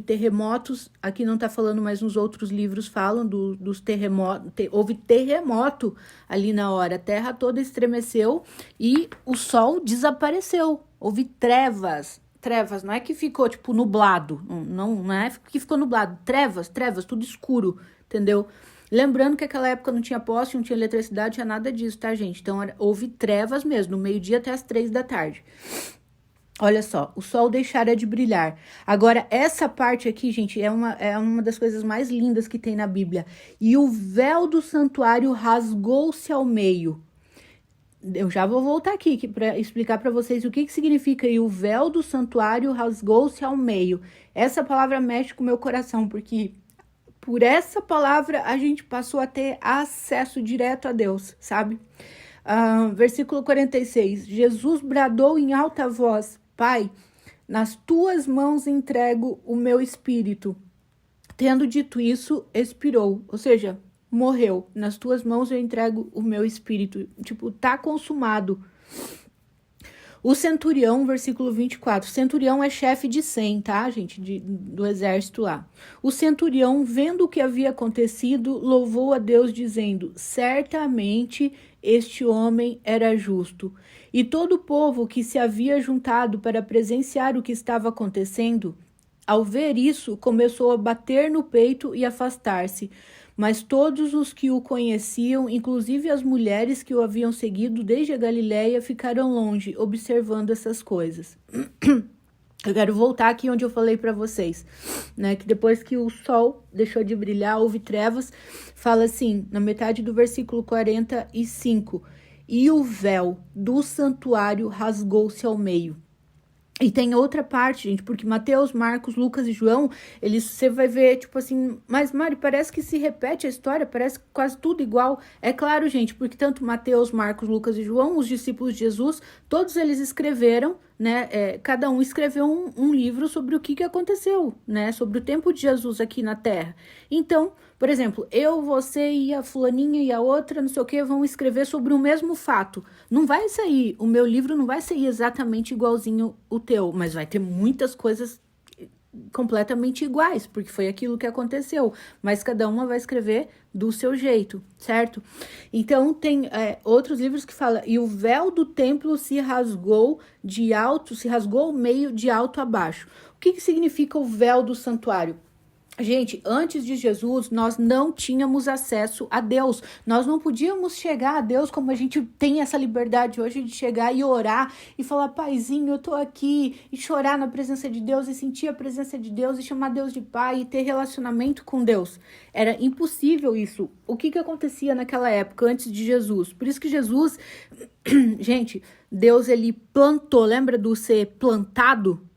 terremotos. Aqui não tá falando, mas nos outros livros falam dos terremotos. Houve terremoto ali na hora, a terra toda estremeceu e o sol desapareceu. Houve trevas, não é que ficou, tipo, nublado, não é que ficou nublado, trevas, tudo escuro, entendeu? Lembrando que naquela época não tinha poste, não tinha eletricidade, não tinha nada disso, tá, gente? Então, houve trevas mesmo, do meio-dia até as 3 da tarde. Olha só, o sol deixara de brilhar. Agora, essa parte aqui, gente, é uma das coisas mais lindas que tem na Bíblia. E o véu do santuário rasgou-se ao meio. Eu já vou voltar aqui para explicar para vocês o que significa. E o véu do santuário rasgou-se ao meio. Essa palavra mexe com o meu coração, porque por essa palavra a gente passou a ter acesso direto a Deus, sabe? Versículo 46. Jesus bradou em alta voz: Pai, nas tuas mãos entrego o meu espírito. Tendo dito isso, expirou. Ou seja, morreu. Nas tuas mãos eu entrego o meu espírito. Tipo, tá consumado. O centurião, versículo 24. Centurião é chefe de 100, tá, gente? Do exército lá. O centurião, vendo o que havia acontecido, louvou a Deus, dizendo: certamente este homem era justo. E todo o povo que se havia juntado para presenciar o que estava acontecendo, ao ver isso, começou a bater no peito e afastar-se. Mas todos os que o conheciam, inclusive as mulheres que o haviam seguido desde a Galiléia, ficaram longe, observando essas coisas. Eu quero voltar aqui onde eu falei para vocês, né? Que depois que o sol deixou de brilhar, houve trevas. Fala assim, na metade do versículo 45. E o véu do santuário rasgou-se ao meio. E tem outra parte, gente, porque Mateus, Marcos, Lucas e João, você vai ver, tipo assim, mas Mari, parece que se repete a história, parece quase tudo igual. É claro, gente, porque tanto Mateus, Marcos, Lucas e João, os discípulos de Jesus, todos eles escreveram, né, cada um escreveu um livro sobre o que aconteceu, né, sobre o tempo de Jesus aqui na Terra. Então, por exemplo, eu, você e a fulaninha e a outra, não sei o que, vão escrever sobre o mesmo fato. Não vai sair, o meu livro não vai sair exatamente igualzinho o teu, mas vai ter muitas coisas completamente iguais, porque foi aquilo que aconteceu, mas cada uma vai escrever do seu jeito, certo? Então, tem outros livros que falam, e o véu do templo se rasgou ao meio de alto a baixo. O que significa o véu do santuário? Gente, antes de Jesus, nós não tínhamos acesso a Deus. Nós não podíamos chegar a Deus como a gente tem essa liberdade hoje de chegar e orar e falar, paizinho, eu tô aqui, e chorar na presença de Deus e sentir a presença de Deus e chamar Deus de pai e ter relacionamento com Deus. Era impossível isso. O que acontecia naquela época, antes de Jesus? Por isso que Jesus, gente, Deus, ele plantou, lembra do ser plantado?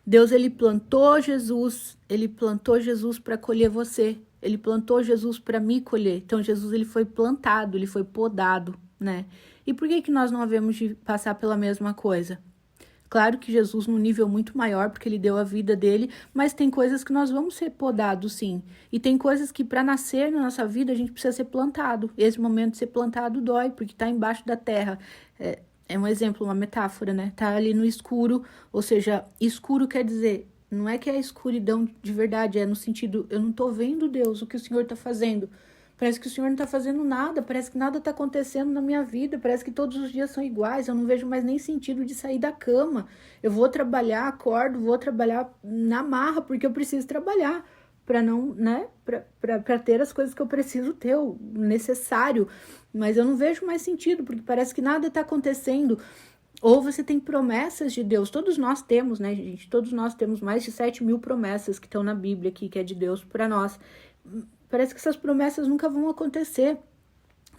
Deus, ele plantou Jesus para colher você. Ele plantou Jesus para me colher. Então, Jesus, ele foi plantado, ele foi podado, né? E por que nós não havemos de passar pela mesma coisa? Claro que Jesus num nível muito maior, porque ele deu a vida dele, mas tem coisas que nós vamos ser podados, sim. E tem coisas que para nascer na nossa vida a gente precisa ser plantado. Esse momento de ser plantado dói, porque está embaixo da terra. É um exemplo, uma metáfora, né? Tá ali no escuro, ou seja, escuro quer dizer, não é que é escuridão de verdade, é no sentido, eu não tô vendo, Deus, o que o Senhor tá fazendo. Parece que o Senhor não tá fazendo nada, parece que nada tá acontecendo na minha vida, parece que todos os dias são iguais, eu não vejo mais nem sentido de sair da cama. Eu vou trabalhar, acordo, vou trabalhar na marra, porque eu preciso trabalhar, para não, né, para ter as coisas que eu preciso ter, o necessário. Mas eu não vejo mais sentido, porque parece que nada está acontecendo. Ou você tem promessas de Deus. Todos nós temos, né, gente? Todos nós temos mais de 7.000 promessas que estão na Bíblia aqui, que é de Deus para nós. Parece que essas promessas nunca vão acontecer.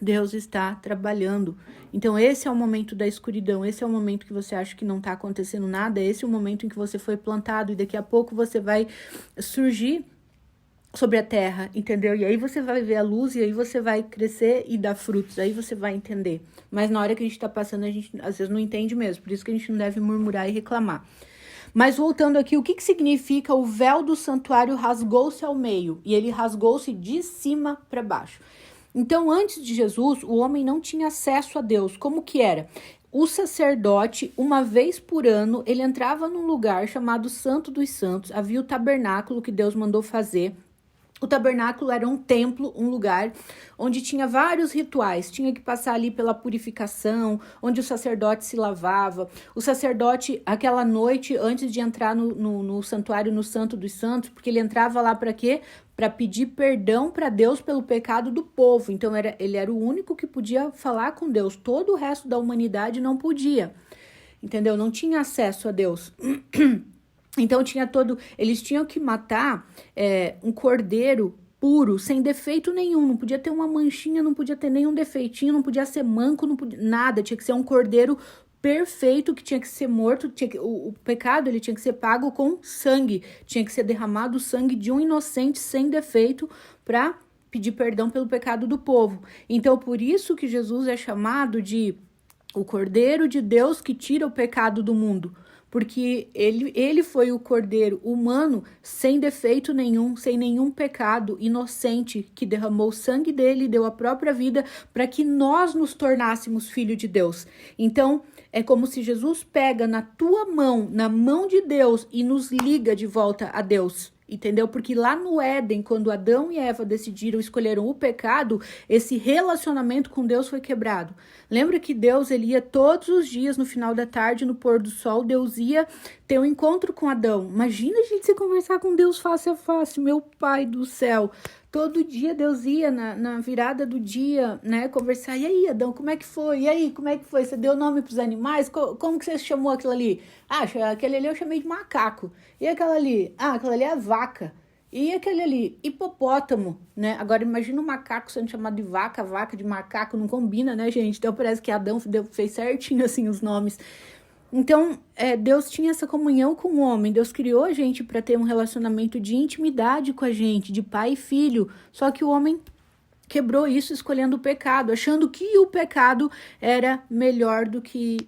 Deus está trabalhando. Então, esse é o momento da escuridão, esse é o momento que você acha que não está acontecendo nada, esse é o momento em que você foi plantado e daqui a pouco você vai surgir sobre a terra, entendeu? E aí você vai ver a luz e aí você vai crescer e dar frutos, aí você vai entender. Mas na hora que a gente tá passando, a gente às vezes não entende mesmo, por isso que a gente não deve murmurar e reclamar. Mas voltando aqui, o que significa o véu do santuário rasgou-se ao meio? E ele rasgou-se de cima para baixo. Então, antes de Jesus, o homem não tinha acesso a Deus. Como que era? O sacerdote, uma vez por ano, ele entrava num lugar chamado Santo dos Santos. Havia o tabernáculo que Deus mandou fazer. O tabernáculo era um templo, um lugar onde tinha vários rituais. Tinha que passar ali pela purificação, onde o sacerdote se lavava. O sacerdote, aquela noite, antes de entrar no santuário, no Santo dos Santos, porque ele entrava lá para quê? Para pedir perdão para Deus pelo pecado do povo. Então, ele era o único que podia falar com Deus. Todo o resto da humanidade não podia. Entendeu? Não tinha acesso a Deus. Então eles tinham que matar um cordeiro puro, sem defeito nenhum, não podia ter uma manchinha, não podia ter nenhum defeitinho, não podia ser manco, não podia, nada, tinha que ser um cordeiro perfeito que tinha que ser morto, o pecado ele tinha que ser pago com sangue, tinha que ser derramado o sangue de um inocente sem defeito para pedir perdão pelo pecado do povo. Então por isso que Jesus é chamado de o Cordeiro de Deus que tira o pecado do mundo. Porque ele foi o cordeiro humano sem defeito nenhum, sem nenhum pecado, inocente, que derramou o sangue dele e deu a própria vida para que nós nos tornássemos filho de Deus. Então, é como se Jesus pega na tua mão, na mão de Deus e nos liga de volta a Deus. Entendeu? Porque lá no Éden, quando Adão e Eva escolheram o pecado, esse relacionamento com Deus foi quebrado. Lembra que Deus ele ia todos os dias, no final da tarde, no pôr do sol, Deus ia ter um encontro com Adão. Imagina a gente se conversar com Deus face a face, meu Pai do céu. Todo dia Deus ia na virada do dia, né, conversar. E aí, Adão, como é que foi? E aí, como é que foi? Você deu nome para os animais? Como que você chamou aquilo ali? Ah, aquele ali eu chamei de macaco. E aquela ali? Ah, aquela ali é a vaca. E aquele ali? Hipopótamo, né? Agora imagina um macaco sendo chamado de vaca de macaco, não combina, né, gente? Então parece que Adão fez certinho, assim, os nomes. Então, Deus tinha essa comunhão com o homem. Deus criou a gente para ter um relacionamento de intimidade com a gente, de pai e filho. Só que o homem quebrou isso escolhendo o pecado, achando que o pecado era melhor do que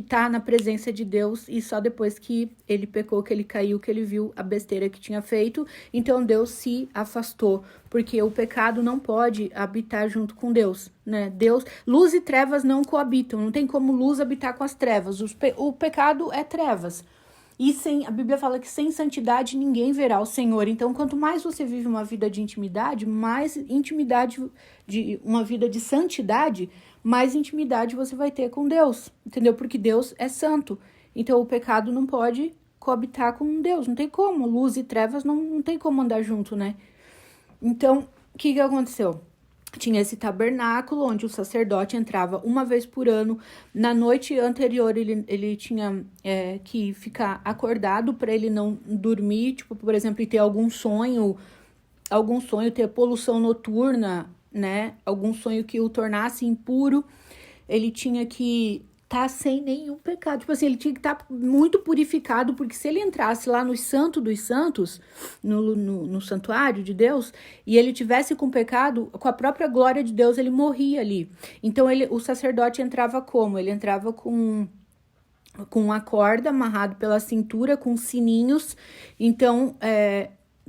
tá na presença de Deus, e só depois que ele pecou, que ele caiu, que ele viu a besteira que tinha feito, então Deus se afastou, porque o pecado não pode habitar junto com Deus, né? Luz e trevas não coabitam, não tem como luz habitar com as trevas, o pecado é trevas. E a Bíblia fala que sem santidade ninguém verá o Senhor. Então, quanto mais você vive uma vida de intimidade, uma vida de santidade, mais intimidade você vai ter com Deus, entendeu? Porque Deus é santo. Então, o pecado não pode coabitar com Deus, não tem como. Luz e trevas não tem como andar junto, né? Então, o que aconteceu? Tinha esse tabernáculo onde o sacerdote entrava uma vez por ano. Na noite anterior ele tinha que ficar acordado para ele não dormir, tipo, por exemplo, ter algum sonho, ter poluição noturna, né? Algum sonho que o tornasse impuro. Ele tinha que estar sem nenhum pecado. Tipo assim, ele tinha que estar muito purificado, porque se ele entrasse lá no Santo dos Santos, no santuário de Deus, e ele tivesse com pecado, com a própria glória de Deus, ele morria ali. Então, o sacerdote entrava como? Ele entrava com uma corda amarrado pela cintura, com sininhos. Então,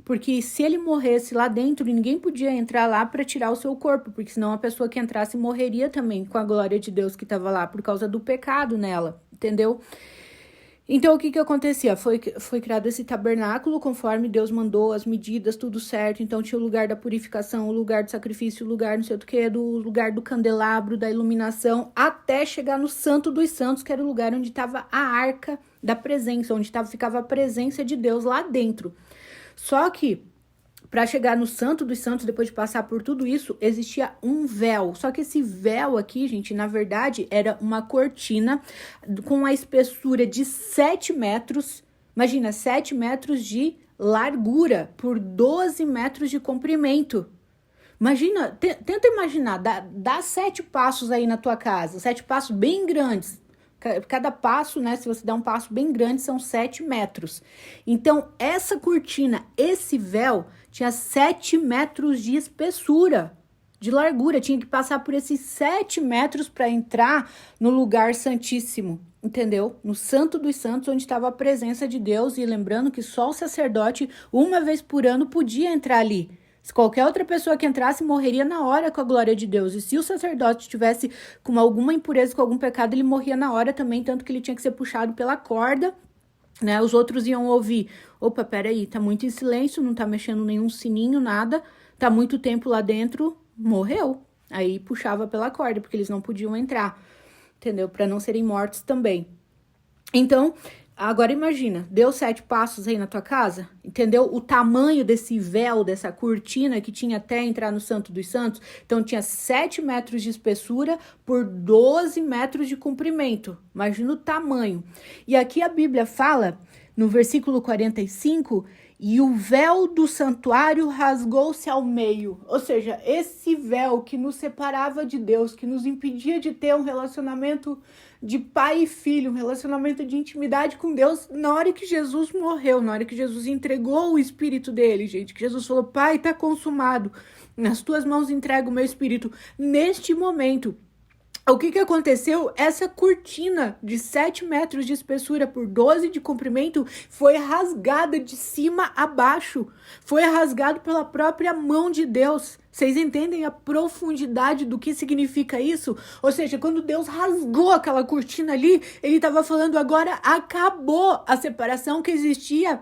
porque se ele morresse lá dentro, ninguém podia entrar lá para tirar o seu corpo, porque senão a pessoa que entrasse morreria também com a glória de Deus que estava lá, por causa do pecado nela, entendeu? Então, o que acontecia? Foi criado esse tabernáculo, conforme Deus mandou as medidas, tudo certo. Então, tinha o lugar da purificação, o lugar do sacrifício, o lugar não sei o que, do lugar do candelabro, da iluminação, até chegar no Santo dos Santos, que era o lugar onde estava a arca da presença, onde ficava a presença de Deus lá dentro. Só que, para chegar no Santo dos Santos, depois de passar por tudo isso, existia um véu. Só que esse véu aqui, gente, na verdade, era uma cortina com a espessura de 7 metros. Imagina, 7 metros de largura por 12 metros de comprimento. Imagina, tenta imaginar, dá 7 passos aí na tua casa, 7 passos bem grandes. Cada passo, né, se você der um passo bem grande, são 7 metros. Então, essa cortina, esse véu, tinha 7 metros de espessura, de largura. Tinha que passar por esses 7 metros para entrar no lugar santíssimo, entendeu? No Santo dos Santos, onde estava a presença de Deus. E lembrando que só o sacerdote, uma vez por ano, podia entrar ali. Se qualquer outra pessoa que entrasse, morreria na hora com a glória de Deus. E se o sacerdote estivesse com alguma impureza, com algum pecado, ele morria na hora também, tanto que ele tinha que ser puxado pela corda, né? Os outros iam ouvir, opa, peraí, tá muito em silêncio, não tá mexendo nenhum sininho, nada, tá muito tempo lá dentro, morreu. Aí puxava pela corda, porque eles não podiam entrar, entendeu? Para não serem mortos também. Então, agora imagina, deu 7 passos aí na tua casa, entendeu? O tamanho desse véu, dessa cortina que tinha até entrar no Santo dos Santos. Então, tinha 7 metros de espessura por 12 metros de comprimento. Imagina o tamanho. E aqui a Bíblia fala, no versículo 45, e o véu do santuário rasgou-se ao meio. Ou seja, esse véu que nos separava de Deus, que nos impedia de ter um relacionamento de pai e filho, um relacionamento de intimidade com Deus, na hora que Jesus morreu, na hora que Jesus entregou o espírito dele, gente, que Jesus falou, Pai, está consumado, nas tuas mãos entrego o meu espírito. Neste momento, o que aconteceu? Essa cortina de 7 metros de espessura por 12 de comprimento foi rasgada de cima a baixo. Foi rasgado pela própria mão de Deus. Vocês entendem a profundidade do que significa isso? Ou seja, quando Deus rasgou aquela cortina ali, ele estava falando, agora acabou a separação que existia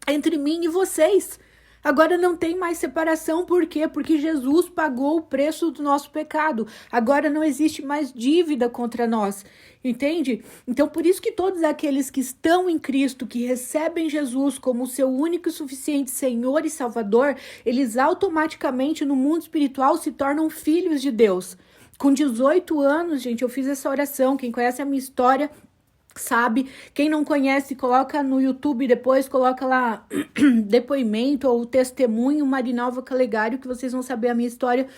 entre mim e vocês. Agora não tem mais separação, por quê? Porque Jesus pagou o preço do nosso pecado. Agora não existe mais dívida contra nós, entende? Então, por isso que todos aqueles que estão em Cristo, que recebem Jesus como seu único e suficiente Senhor e Salvador, eles automaticamente no mundo espiritual se tornam filhos de Deus. Com 18 anos, gente, eu fiz essa oração. Quem conhece a minha história sabe, quem não conhece, coloca no YouTube depois, coloca lá depoimento ou testemunho Marinalva Calegário, que vocês vão saber a minha história.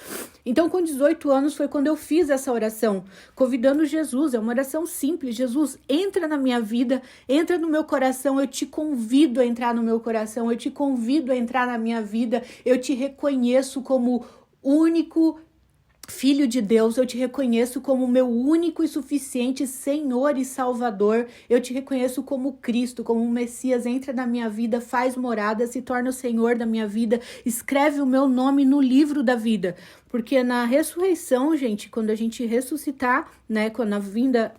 Então, com 18 anos foi quando eu fiz essa oração, convidando Jesus. É uma oração simples. Jesus, entra na minha vida, entra no meu coração, eu te convido a entrar no meu coração, eu te convido a entrar na minha vida, eu te reconheço como único Filho de Deus, eu te reconheço como meu único e suficiente Senhor e Salvador. Eu te reconheço como Cristo, como o Messias. Entra na minha vida, faz morada, se torna o Senhor da minha vida. Escreve o meu nome no livro da vida. Porque na ressurreição, gente, quando a gente ressuscitar, né,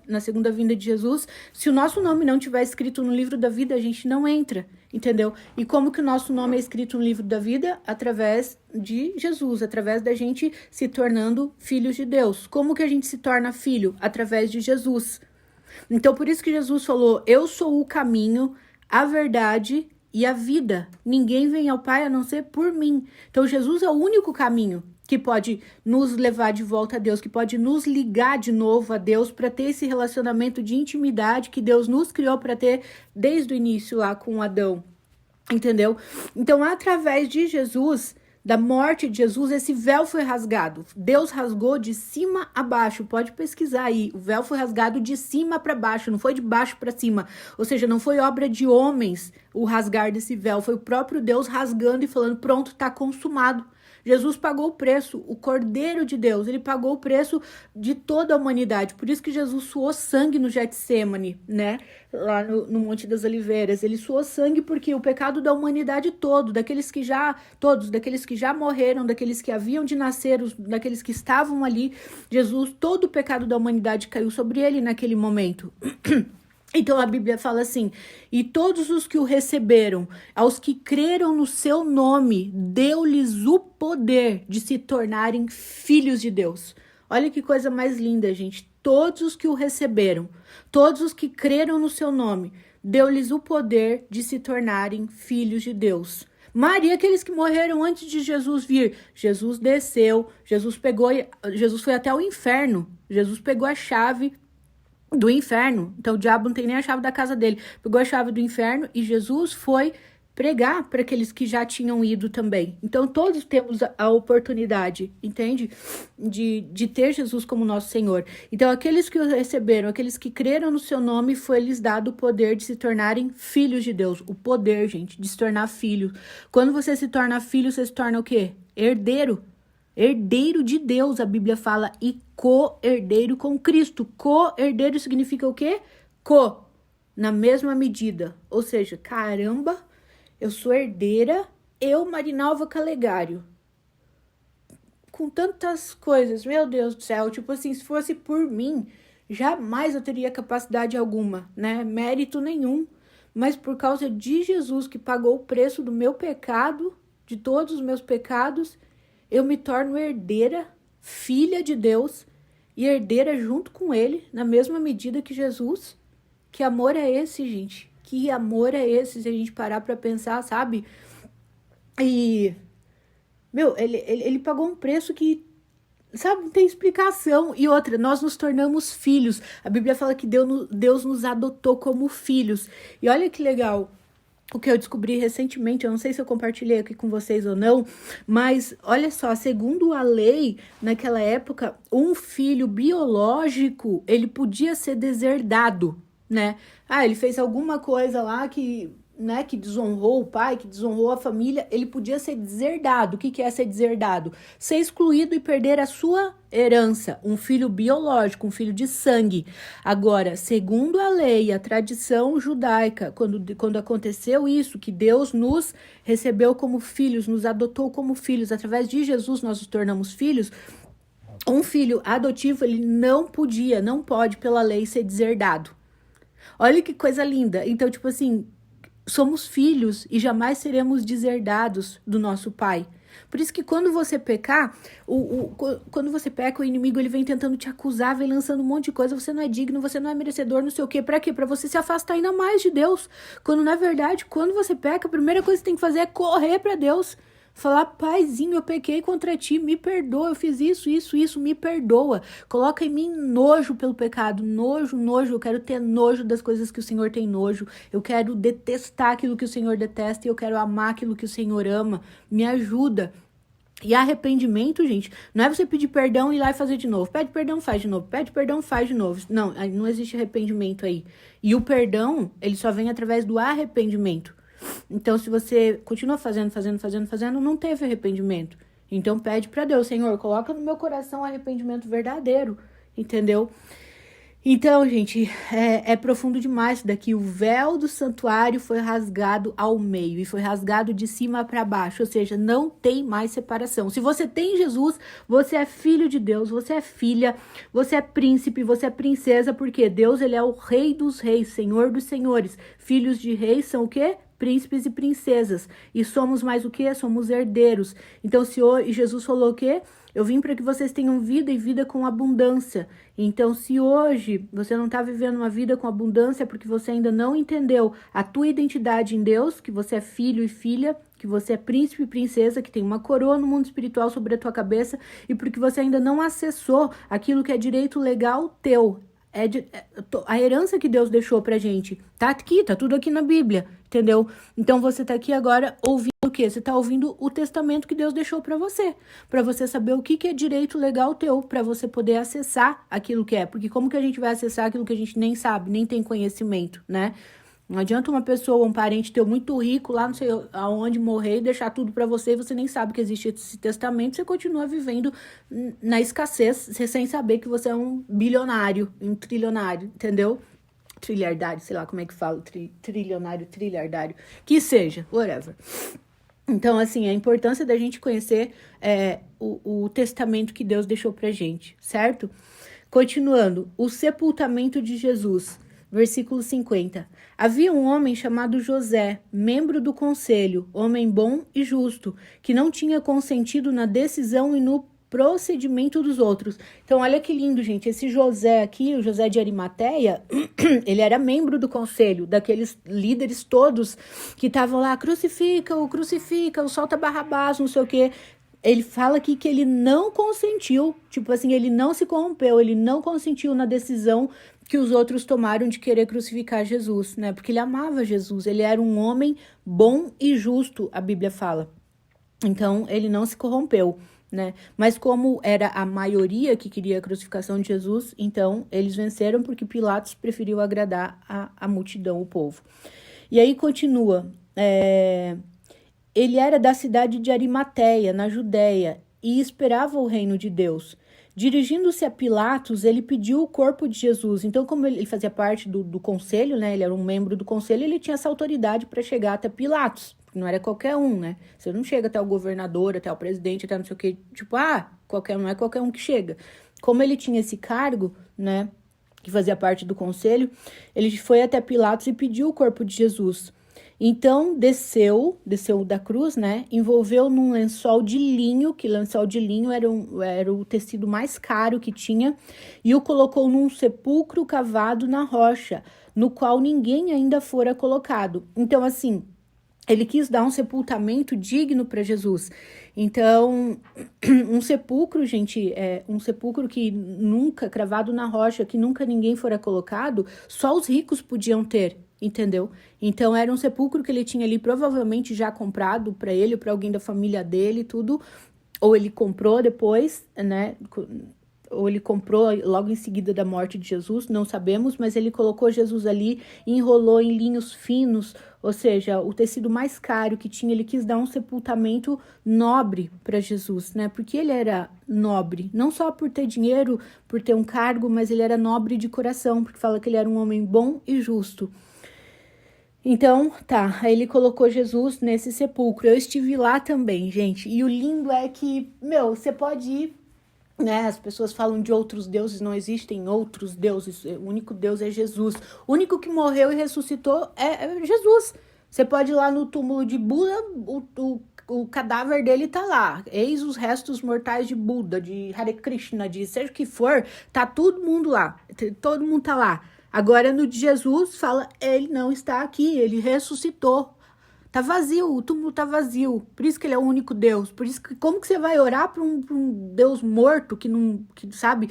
na segunda vinda de Jesus, se o nosso nome não tiver escrito no livro da vida, a gente não entra, entendeu? E como que o nosso nome é escrito no livro da vida? Através de Jesus, através da gente se tornando filhos de Deus. Como que a gente se torna filho? Através de Jesus. Então, por isso que Jesus falou, eu sou o caminho, a verdade e a vida. Ninguém vem ao Pai a não ser por mim. Então, Jesus é o único caminho que pode nos levar de volta a Deus, que pode nos ligar de novo a Deus para ter esse relacionamento de intimidade que Deus nos criou para ter desde o início lá com Adão, entendeu? Então, através de Jesus, da morte de Jesus, esse véu foi rasgado. Deus rasgou de cima a baixo. Pode pesquisar aí. O véu foi rasgado de cima para baixo, não foi de baixo para cima. Ou seja, não foi obra de homens o rasgar desse véu. Foi o próprio Deus rasgando e falando, pronto, está consumado. Jesus pagou o preço, o Cordeiro de Deus, ele pagou o preço de toda a humanidade. Por isso que Jesus suou sangue no Getsêmani, né? Lá no Monte das Oliveiras. Ele suou sangue porque o pecado da humanidade daqueles que já morreram, daqueles que haviam de nascer, daqueles que estavam ali, Jesus, todo o pecado da humanidade caiu sobre ele naquele momento. Então a Bíblia fala assim, e todos os que o receberam, aos que creram no seu nome, deu-lhes o poder de se tornarem filhos de Deus. Olha que coisa mais linda, gente. Todos os que o receberam, todos os que creram no seu nome, deu-lhes o poder de se tornarem filhos de Deus. Maria, aqueles que morreram antes de Jesus vir, Jesus desceu, Jesus foi até o inferno, Jesus pegou a chave do inferno. Então o diabo não tem nem a chave da casa dele. Pegou a chave do inferno e Jesus foi pregar para aqueles que já tinham ido também. Então, todos temos a oportunidade, entende? De ter Jesus como nosso Senhor. Então, aqueles que o receberam, aqueles que creram no seu nome, foi-lhes dado o poder de se tornarem filhos de Deus. O poder, gente, de se tornar filho. Quando você se torna filho, você se torna o quê? Herdeiro. Herdeiro de Deus, a Bíblia fala, e co-herdeiro com Cristo. Co-herdeiro significa o quê? Na mesma medida. Ou seja, caramba, eu sou herdeira, eu, Marinalva Calegário. Com tantas coisas, meu Deus do céu, tipo assim, se fosse por mim, jamais eu teria capacidade alguma, né? Mérito nenhum. Mas por causa de Jesus, que pagou o preço do meu pecado, de todos os meus pecados, eu me torno herdeira, filha de Deus, e herdeira junto com ele, na mesma medida que Jesus. Que amor é esse, gente? Que amor é esse, se a gente parar pra pensar, sabe? E, meu, ele pagou um preço que, sabe, não tem explicação. E outra, nós nos tornamos filhos. A Bíblia fala que Deus nos adotou como filhos. E olha que legal. O que eu descobri recentemente, eu não sei se eu compartilhei aqui com vocês ou não, mas olha só, segundo a lei, naquela época, um filho biológico, ele podia ser deserdado, né? Ele fez alguma coisa lá que, né, que desonrou o pai, que desonrou a família, ele podia ser deserdado. O que é ser deserdado? Ser excluído e perder a sua herança, um filho biológico, um filho de sangue. Agora, segundo a lei, a tradição judaica, quando aconteceu isso, que Deus nos recebeu como filhos, nos adotou como filhos, através de Jesus nós nos tornamos filhos, um filho adotivo, ele não pode pela lei ser deserdado. Olha que coisa linda. Então, tipo assim, somos filhos e jamais seremos deserdados do nosso pai. Por isso que quando você pecar, quando você peca, o inimigo ele vem tentando te acusar, vem lançando um monte de coisa, você não é digno, você não é merecedor, não sei o quê. Pra quê? Pra você se afastar ainda mais de Deus. Quando, na verdade, quando você peca, a primeira coisa que você tem que fazer é correr pra Deus. Falar, paizinho, eu pequei contra ti, me perdoa, eu fiz isso, me perdoa. Coloca em mim nojo pelo pecado, nojo, eu quero ter nojo das coisas que o Senhor tem nojo, eu quero detestar aquilo que o Senhor detesta e eu quero amar aquilo que o Senhor ama. Me ajuda. E arrependimento, gente, não é você pedir perdão e ir lá e fazer de novo. Pede perdão, faz de novo. Pede perdão, faz de novo. Não existe arrependimento aí. E o perdão, ele só vem através do arrependimento. Então, se você continua fazendo, não teve arrependimento. Então, pede para Deus, Senhor, coloca no meu coração arrependimento verdadeiro, entendeu? Então, gente, é profundo demais isso daqui. O véu do santuário foi rasgado ao meio e foi rasgado de cima para baixo, ou seja, não tem mais separação. Se você tem Jesus, você é filho de Deus, você é filha, você é príncipe, você é princesa, porque Deus, ele é o rei dos reis, senhor dos senhores. Filhos de reis são o quê? Príncipes e princesas. E somos mais o quê? Somos herdeiros. Então, Jesus falou o quê? Eu vim para que vocês tenham vida e vida com abundância. Então, se hoje você não está vivendo uma vida com abundância, é porque você ainda não entendeu a tua identidade em Deus, que você é filho e filha, que você é príncipe e princesa, que tem uma coroa no mundo espiritual sobre a tua cabeça, e porque você ainda não acessou aquilo que é direito legal teu. A herança que Deus deixou pra gente. Tá aqui, tá tudo aqui na Bíblia, entendeu? Então você tá aqui agora ouvindo o quê? Você tá ouvindo o testamento que Deus deixou pra você saber o que é direito legal teu, pra você poder acessar aquilo que é. Porque como que a gente vai acessar aquilo que a gente nem sabe, nem tem conhecimento, né? Não adianta uma pessoa, um parente teu muito rico lá, não sei aonde, morrer e deixar tudo pra você e você nem sabe que existe esse testamento, você continua vivendo na escassez, sem saber que você é um bilionário, um trilionário, entendeu? Trilhardário, sei lá como é que fala, trilionário, trilhardário, que seja, whatever. Então, assim, a importância da gente conhecer o testamento que Deus deixou pra gente, certo? Continuando, o sepultamento de Jesus. Versículo 50. Havia um homem chamado José, membro do conselho, homem bom e justo, que não tinha consentido na decisão e no procedimento dos outros. Então, olha que lindo, gente. Esse José aqui, o José de Arimateia, ele era membro do conselho, daqueles líderes todos que estavam lá, crucifica, solta Barrabás, não sei o quê. Ele fala aqui que ele não consentiu, tipo assim, ele não se corrompeu, ele não consentiu na decisão que os outros tomaram de querer crucificar Jesus, né? Porque ele amava Jesus, ele era um homem bom e justo, a Bíblia fala. Então, ele não se corrompeu, né? Mas como era a maioria que queria a crucificação de Jesus, então eles venceram porque Pilatos preferiu agradar a multidão, o povo. E aí continua, ele era da cidade de Arimateia, na Judéia, e esperava o reino de Deus. Dirigindo-se a Pilatos, ele pediu o corpo de Jesus. Então, como ele fazia parte do conselho, né? Ele era um membro do conselho, ele tinha essa autoridade para chegar até Pilatos. Não era qualquer um, né? Você não chega até o governador, até o presidente, até não sei o quê. Tipo, não é qualquer um que chega. Como ele tinha esse cargo, né? Que fazia parte do conselho, ele foi até Pilatos e pediu o corpo de Jesus. Então, desceu da cruz, né? Envolveu num lençol de linho, que lençol de linho era o tecido mais caro que tinha, e o colocou num sepulcro cavado na rocha, no qual ninguém ainda fora colocado. Então, assim, ele quis dar um sepultamento digno para Jesus. Então, um sepulcro, gente, um sepulcro que nunca, cravado na rocha, que nunca ninguém fora colocado, só os ricos podiam ter, entendeu? Então, era um sepulcro que ele tinha ali, provavelmente já comprado para ele, para alguém da família dele, tudo, ou ele comprou depois, né? Ou ele comprou logo em seguida da morte de Jesus, não sabemos, mas ele colocou Jesus ali e enrolou em linhos finos, ou seja, o tecido mais caro que tinha, ele quis dar um sepultamento nobre para Jesus, né? Porque ele era nobre, não só por ter dinheiro, por ter um cargo, mas ele era nobre de coração, porque fala que ele era um homem bom e justo. Então, tá, aí ele colocou Jesus nesse sepulcro. Eu estive lá também, gente, e o lindo é que, você pode ir, né? As pessoas falam de outros deuses, não existem outros deuses, o único Deus é Jesus. O único que morreu e ressuscitou é Jesus. Você pode ir lá no túmulo de Buda, o cadáver dele tá lá. Eis os restos mortais de Buda, de Hare Krishna, de seja o que for, tá todo mundo lá. Todo mundo tá lá. Agora no de Jesus fala, ele não está aqui, ele ressuscitou. Tá vazio, o túmulo tá vazio. Por isso que ele é o único Deus. Por isso que como que você vai orar para um Deus morto que não, sabe,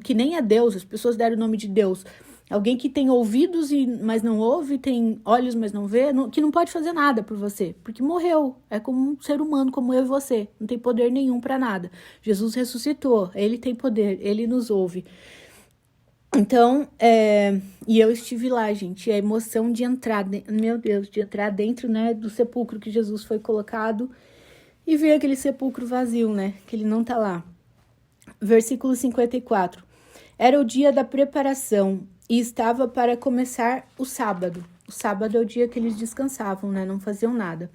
que nem é Deus? As pessoas deram o nome de Deus. Alguém que tem ouvidos mas não ouve, tem olhos mas não vê, que não pode fazer nada por você, porque morreu. É como um ser humano, como eu e você. Não tem poder nenhum para nada. Jesus ressuscitou, ele tem poder, ele nos ouve. Então, e eu estive lá, gente, a emoção de entrar, meu Deus, de entrar dentro, né, do sepulcro que Jesus foi colocado e ver aquele sepulcro vazio, né, que ele não tá lá. Versículo 54. Era o dia da preparação e estava para começar o sábado. O sábado é o dia que eles descansavam, né, não faziam nada.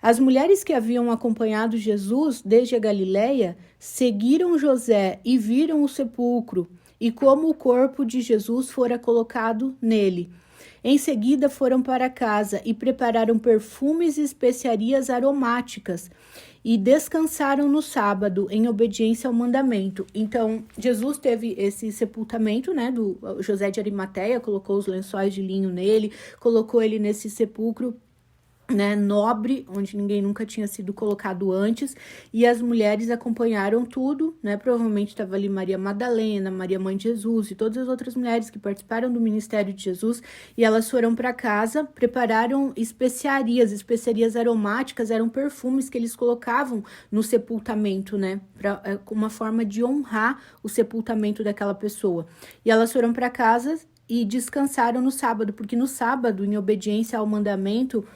As mulheres que haviam acompanhado Jesus desde a Galileia seguiram José e viram o sepulcro e como o corpo de Jesus fora colocado nele. Em seguida foram para casa e prepararam perfumes e especiarias aromáticas e descansaram no sábado em obediência ao mandamento. Então, Jesus teve esse sepultamento, né, do José de Arimateia, colocou os lençóis de linho nele, colocou ele nesse sepulcro, né, nobre, onde ninguém nunca tinha sido colocado antes, e as mulheres acompanharam tudo, né, provavelmente estava ali Maria Madalena, Maria Mãe de Jesus e todas as outras mulheres que participaram do ministério de Jesus, e elas foram para casa, prepararam especiarias aromáticas, eram perfumes que eles colocavam no sepultamento, né, uma forma de honrar o sepultamento daquela pessoa, e elas foram para casa e descansaram no sábado, porque no sábado, em obediência ao mandamento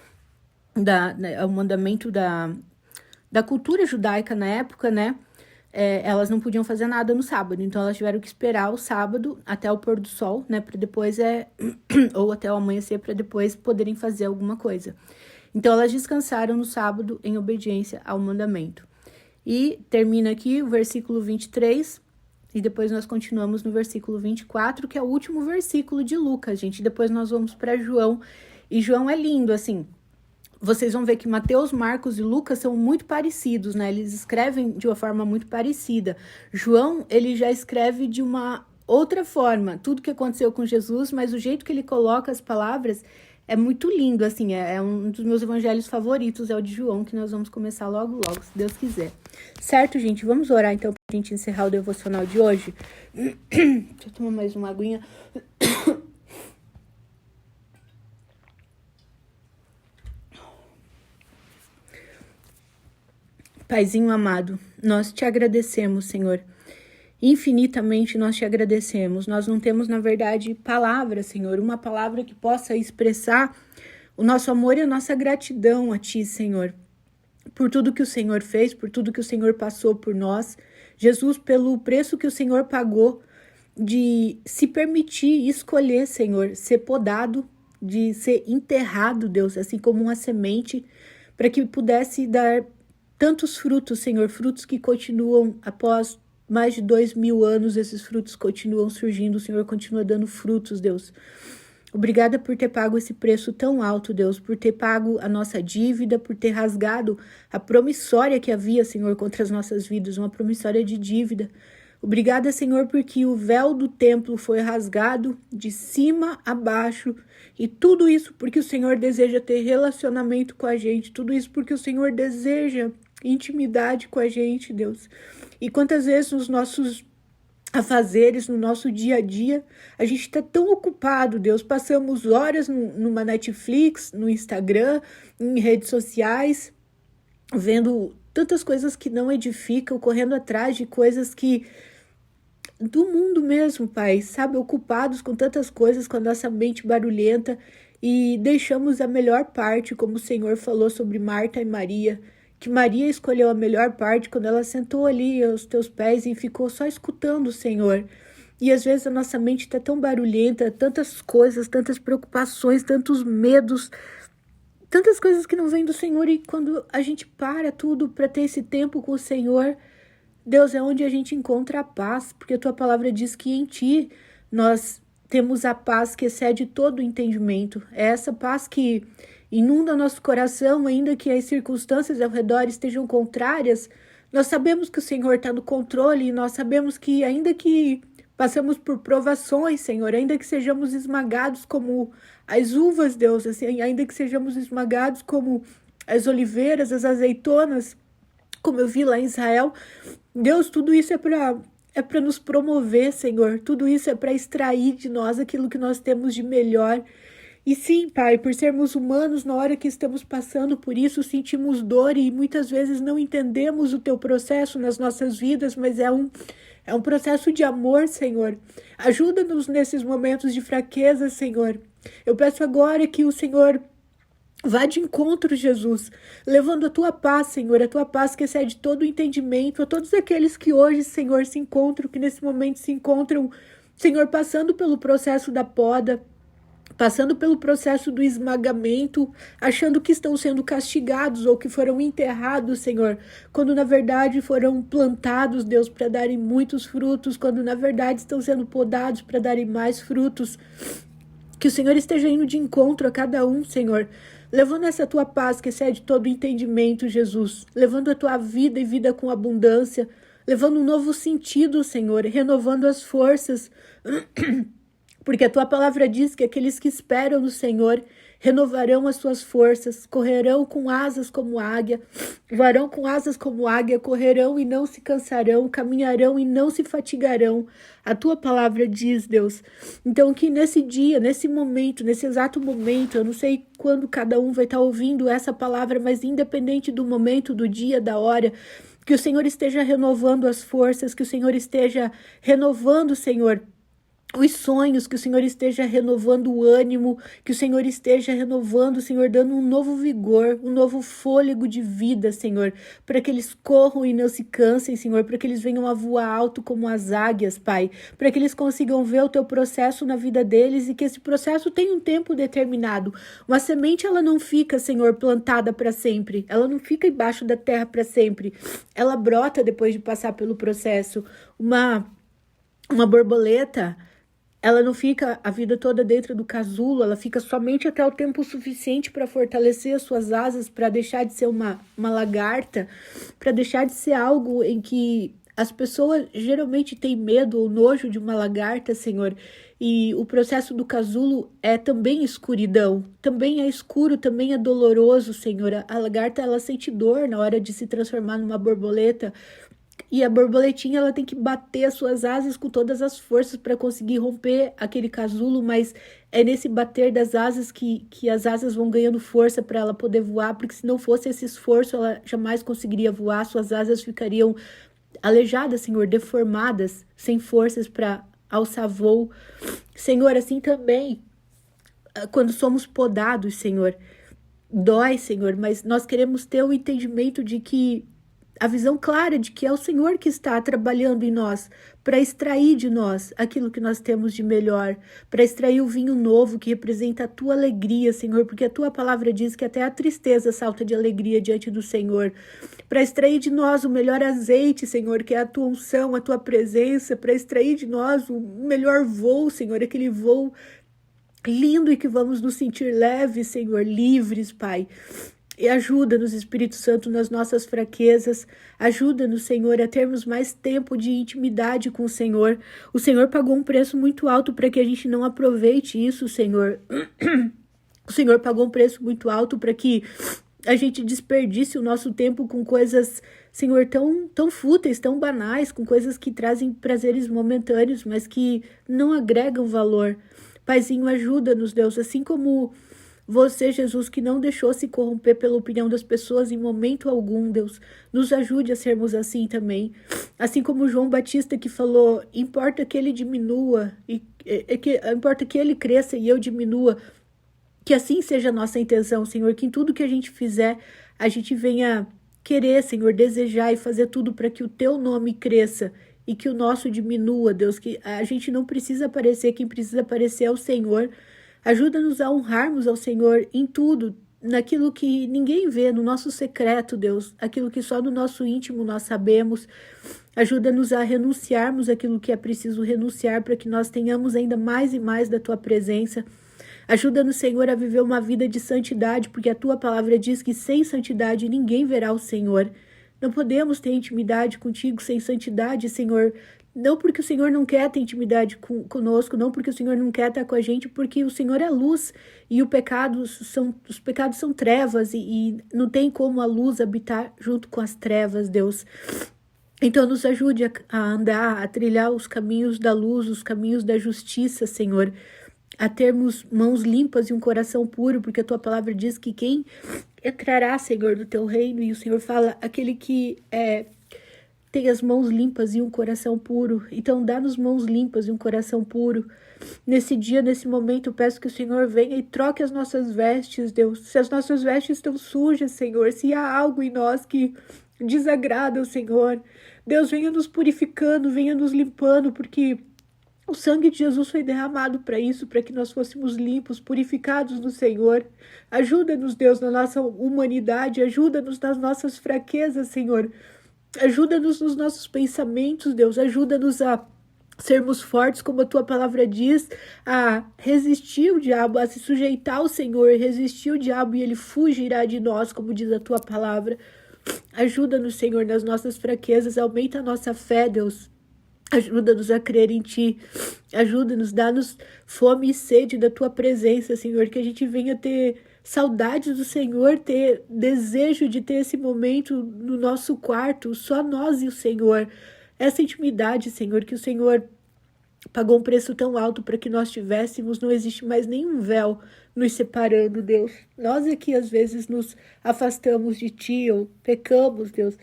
da cultura judaica na época, né? Elas não podiam fazer nada no sábado, então elas tiveram que esperar o sábado até o pôr do sol, né? Para depois ou até o amanhecer, para depois poderem fazer alguma coisa. Então elas descansaram no sábado em obediência ao mandamento. E termina aqui o versículo 23, e depois nós continuamos no versículo 24, que é o último versículo de Lucas, gente. Depois nós vamos para João, e João é lindo, assim. Vocês vão ver que Mateus, Marcos e Lucas são muito parecidos, né? Eles escrevem de uma forma muito parecida. João, ele já escreve de uma outra forma, tudo que aconteceu com Jesus, mas o jeito que ele coloca as palavras é muito lindo, assim, é um dos meus evangelhos favoritos, é o de João, que nós vamos começar logo, logo, se Deus quiser. Certo, gente? Vamos orar, então. A gente encerrar o devocional de hoje. Deixa eu tomar mais uma aguinha. Paizinho amado, nós te agradecemos, Senhor. Infinitamente nós te agradecemos. Nós não temos, na verdade, palavra, Senhor, uma palavra que possa expressar o nosso amor e a nossa gratidão a Ti, Senhor, por tudo que o Senhor fez, por tudo que o Senhor passou por nós. Jesus, pelo preço que o Senhor pagou de se permitir escolher, Senhor, ser podado, de ser enterrado, Deus, assim como uma semente, para que pudesse dar tantos frutos, Senhor, frutos que continuam após mais de 2000 anos, esses frutos continuam surgindo, o Senhor continua dando frutos, Deus. Obrigada por ter pago esse preço tão alto, Deus, por ter pago a nossa dívida, por ter rasgado a promissória que havia, Senhor, contra as nossas vidas, uma promissória de dívida. Obrigada, Senhor, porque o véu do templo foi rasgado de cima a baixo, e tudo isso porque o Senhor deseja ter relacionamento com a gente, tudo isso porque o Senhor deseja intimidade com a gente, Deus. E quantas vezes nos nossos afazeres, no nosso dia a dia, a gente está tão ocupado, Deus, passamos horas numa Netflix, no Instagram, em redes sociais, vendo tantas coisas que não edificam, correndo atrás de coisas que do mundo mesmo, Pai, sabe, ocupados com tantas coisas, com a nossa mente barulhenta, e deixamos a melhor parte, como o Senhor falou sobre Marta e Maria, que Maria escolheu a melhor parte quando ela sentou ali aos teus pés e ficou só escutando o Senhor. E às vezes a nossa mente está tão barulhenta, tantas coisas, tantas preocupações, tantos medos, tantas coisas que não vêm do Senhor, e quando a gente para tudo para ter esse tempo com o Senhor, Deus, é onde a gente encontra a paz, porque a tua palavra diz que em ti nós temos a paz que excede todo o entendimento. É essa paz que inunda nosso coração, ainda que as circunstâncias ao redor estejam contrárias. Nós sabemos que o Senhor está no controle, e nós sabemos que ainda que passamos por provações, Senhor, ainda que sejamos esmagados como as uvas, Deus, assim, ainda que sejamos esmagados como as oliveiras, as azeitonas, como eu vi lá em Israel, Deus, tudo isso é para nos promover, Senhor. Tudo isso é para extrair de nós aquilo que nós temos de melhor. E sim, Pai, por sermos humanos, na hora que estamos passando por isso, sentimos dor e muitas vezes não entendemos o teu processo nas nossas vidas, mas é um processo de amor, Senhor. Ajuda-nos nesses momentos de fraqueza, Senhor. Eu peço agora que o Senhor vá de encontro, Jesus, levando a tua paz, Senhor, a tua paz que excede todo o entendimento, a todos aqueles que hoje, Senhor, se encontram, que nesse momento se encontram, Senhor, passando pelo processo da poda, passando pelo processo do esmagamento, achando que estão sendo castigados ou que foram enterrados, Senhor, quando na verdade foram plantados, Deus, para darem muitos frutos, quando na verdade estão sendo podados para darem mais frutos. Que o Senhor esteja indo de encontro a cada um, Senhor, levando essa tua paz que excede todo o entendimento, Jesus, levando a tua vida e vida com abundância, levando um novo sentido, Senhor, renovando as forças, porque a tua palavra diz que aqueles que esperam no Senhor renovarão as suas forças, correrão com asas como águia, voarão com asas como águia, correrão e não se cansarão, caminharão e não se fatigarão. A tua palavra diz, Deus. Então que nesse dia, nesse momento, nesse exato momento, eu não sei quando cada um vai estar ouvindo essa palavra, mas independente do momento, do dia, da hora, que o Senhor esteja renovando as forças, que o Senhor esteja renovando, Senhor, os sonhos, que o Senhor esteja renovando o ânimo, que o Senhor esteja renovando, Senhor, dando um novo vigor, um novo fôlego de vida, Senhor, para que eles corram e não se cansem, Senhor, para que eles venham a voar alto como as águias, Pai, para que eles consigam ver o teu processo na vida deles e que esse processo tenha um tempo determinado. Uma semente, ela não fica, Senhor, plantada para sempre, ela não fica embaixo da terra para sempre, ela brota depois de passar pelo processo. Uma borboleta, ela não fica a vida toda dentro do casulo, ela fica somente até o tempo suficiente para fortalecer as suas asas, para deixar de ser uma lagarta, para deixar de ser algo em que as pessoas geralmente têm medo ou nojo de uma lagarta, Senhor. E o processo do casulo é também escuridão, também é escuro, também é doloroso, Senhor. A lagarta, ela sente dor na hora de se transformar numa borboleta. E a borboletinha, ela tem que bater as suas asas com todas as forças para conseguir romper aquele casulo, mas é nesse bater das asas que as asas vão ganhando força para ela poder voar, porque se não fosse esse esforço, ela jamais conseguiria voar, suas asas ficariam aleijadas, Senhor, deformadas, sem forças para alçar voo. Senhor, assim também, quando somos podados, Senhor, dói, Senhor, mas nós queremos ter o entendimento de que a visão clara de que é o Senhor que está trabalhando em nós para extrair de nós aquilo que nós temos de melhor, para extrair o vinho novo que representa a tua alegria, Senhor, porque a tua palavra diz que até a tristeza salta de alegria diante do Senhor, para extrair de nós o melhor azeite, Senhor, que é a tua unção, a tua presença, para extrair de nós o melhor voo, Senhor, aquele voo lindo e que vamos nos sentir leves, Senhor, livres, Pai. E ajuda-nos, Espírito Santo, nas nossas fraquezas. Ajuda-nos, Senhor, a termos mais tempo de intimidade com o Senhor. O Senhor pagou um preço muito alto para que a gente não aproveite isso, Senhor. O Senhor pagou um preço muito alto para que a gente desperdice o nosso tempo com coisas, Senhor, tão fúteis, tão banais, com coisas que trazem prazeres momentâneos, mas que não agregam valor. Paizinho, ajuda-nos, Deus, assim como você, Jesus, que não deixou se corromper pela opinião das pessoas em momento algum, Deus, nos ajude a sermos assim também. Assim como João Batista que falou, importa que ele diminua, importa que ele cresça e eu diminua, que assim seja a nossa intenção, Senhor, que em tudo que a gente fizer, a gente venha querer, Senhor, desejar e fazer tudo para que o teu nome cresça e que o nosso diminua, Deus, que a gente não precisa aparecer, quem precisa aparecer é o Senhor. Ajuda-nos a honrarmos ao Senhor em tudo, naquilo que ninguém vê, no nosso secreto, Deus, aquilo que só no nosso íntimo nós sabemos. Ajuda-nos a renunciarmos aquilo que é preciso renunciar para que nós tenhamos ainda mais e mais da Tua presença. Ajuda-nos, Senhor, a viver uma vida de santidade, porque a Tua palavra diz que sem santidade ninguém verá o Senhor. Não podemos ter intimidade contigo sem santidade, Senhor. Não porque o Senhor não quer ter intimidade conosco, não porque o Senhor não quer estar com a gente, porque o Senhor é luz e os pecados são trevas e não tem como a luz habitar junto com as trevas, Deus. Então nos ajude a andar, a trilhar os caminhos da luz, os caminhos da justiça, Senhor, a termos mãos limpas e um coração puro, porque a Tua palavra diz que quem entrará, Senhor, no Teu reino, e o Senhor fala, aquele que tem as mãos limpas e um coração puro. Então dá-nos mãos limpas e um coração puro. Nesse dia, nesse momento, eu peço que o Senhor venha e troque as nossas vestes, Deus. Se as nossas vestes estão sujas, Senhor, se há algo em nós que desagrada o Senhor, Deus, venha nos purificando, venha nos limpando, porque o sangue de Jesus foi derramado para isso, para que nós fôssemos limpos, purificados no Senhor. Ajuda-nos, Deus, na nossa humanidade, ajuda-nos nas nossas fraquezas, Senhor. Ajuda-nos nos nossos pensamentos, Deus. Ajuda-nos a sermos fortes, como a Tua palavra diz, a resistir o diabo, a se sujeitar ao Senhor, resistir o diabo e ele fugirá de nós, como diz a Tua palavra. Ajuda-nos, Senhor, nas nossas fraquezas. Aumenta a nossa fé, Deus. Ajuda-nos a crer em Ti. Ajuda-nos, dá-nos fome e sede da Tua presença, Senhor, que a gente venha ter saudades do Senhor, ter desejo de ter esse momento no nosso quarto, só nós e o Senhor. Essa intimidade, Senhor, que o Senhor pagou um preço tão alto para que nós tivéssemos, não existe mais nenhum véu nos separando, Deus. Nós aqui às vezes nos afastamos de Ti ou pecamos, Deus.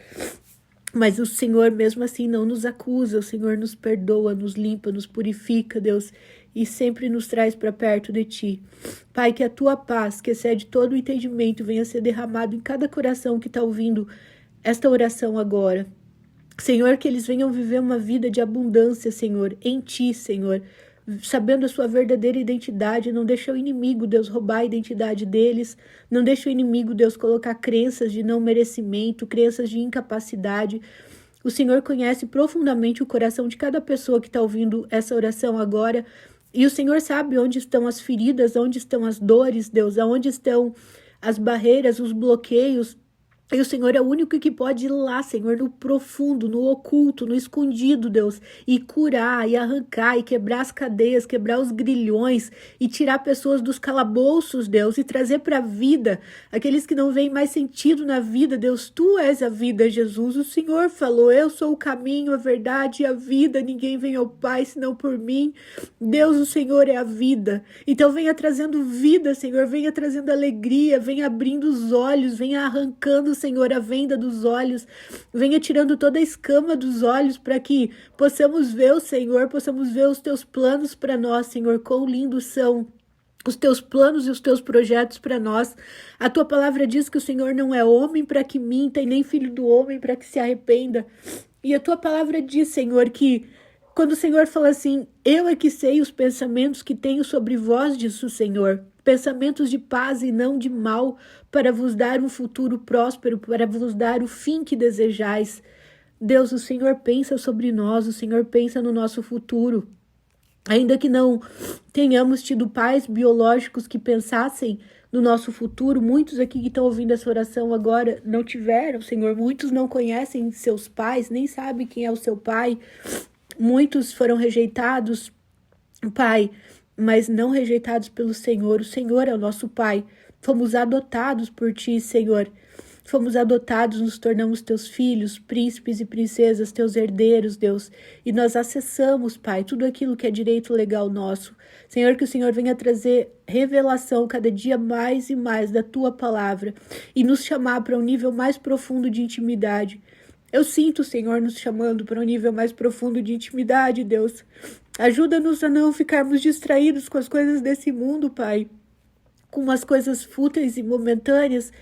Mas o Senhor mesmo assim não nos acusa, o Senhor nos perdoa, nos limpa, nos purifica, Deus, e sempre nos traz para perto de Ti. Pai, que a Tua paz, que excede todo o entendimento, venha ser derramado em cada coração que está ouvindo esta oração agora. Senhor, que eles venham viver uma vida de abundância, Senhor, em Ti, Senhor, sabendo a sua verdadeira identidade. Não deixa o inimigo, Deus, roubar a identidade deles. Não deixa o inimigo, Deus, colocar crenças de não merecimento, crenças de incapacidade. O Senhor conhece profundamente o coração de cada pessoa que está ouvindo essa oração agora. E o Senhor sabe onde estão as feridas, onde estão as dores, Deus, aonde estão as barreiras, os bloqueios, E o Senhor é o único que pode ir lá, Senhor, no profundo, no oculto, no escondido, Deus, e curar, e arrancar, e quebrar as cadeias, quebrar os grilhões, e tirar pessoas dos calabouços, Deus, e trazer para a vida aqueles que não veem mais sentido na vida, Deus. Tu és a vida, Jesus. O Senhor falou: eu sou o caminho, a verdade e a vida. Ninguém vem ao Pai senão por mim. Deus, o Senhor é a vida. Então venha trazendo vida, Senhor, venha trazendo alegria, venha abrindo os olhos, venha arrancando, Senhor, a venda dos olhos, venha tirando toda a escama dos olhos para que possamos ver o Senhor, possamos ver os teus planos para nós, Senhor. Quão lindos são os teus planos e os teus projetos para nós. A tua palavra diz que o Senhor não é homem para que minta e nem filho do homem para que se arrependa. E a tua palavra diz, Senhor, que quando o Senhor fala assim: eu é que sei os pensamentos que tenho sobre vós, diz o Senhor, pensamentos de paz e não de mal, para vos dar um futuro próspero, para vos dar o fim que desejais. Deus, o Senhor pensa sobre nós, o Senhor pensa no nosso futuro. Ainda que não tenhamos tido pais biológicos que pensassem no nosso futuro, muitos aqui que estão ouvindo essa oração agora não tiveram, Senhor. Muitos não conhecem seus pais, nem sabem quem é o seu pai. Muitos foram rejeitados, Pai, mas não rejeitados pelo Senhor. O Senhor é o nosso Pai. Fomos adotados por Ti, Senhor. Fomos adotados, nos tornamos Teus filhos, príncipes e princesas, Teus herdeiros, Deus. E nós acessamos, Pai, tudo aquilo que é direito legal nosso. Senhor, que o Senhor venha trazer revelação cada dia mais e mais da Tua palavra e nos chamar para um nível mais profundo de intimidade. Eu sinto o Senhor nos chamando para um nível mais profundo de intimidade, Deus. Ajuda-nos a não ficarmos distraídos com as coisas desse mundo, Pai, com as coisas fúteis e momentâneas,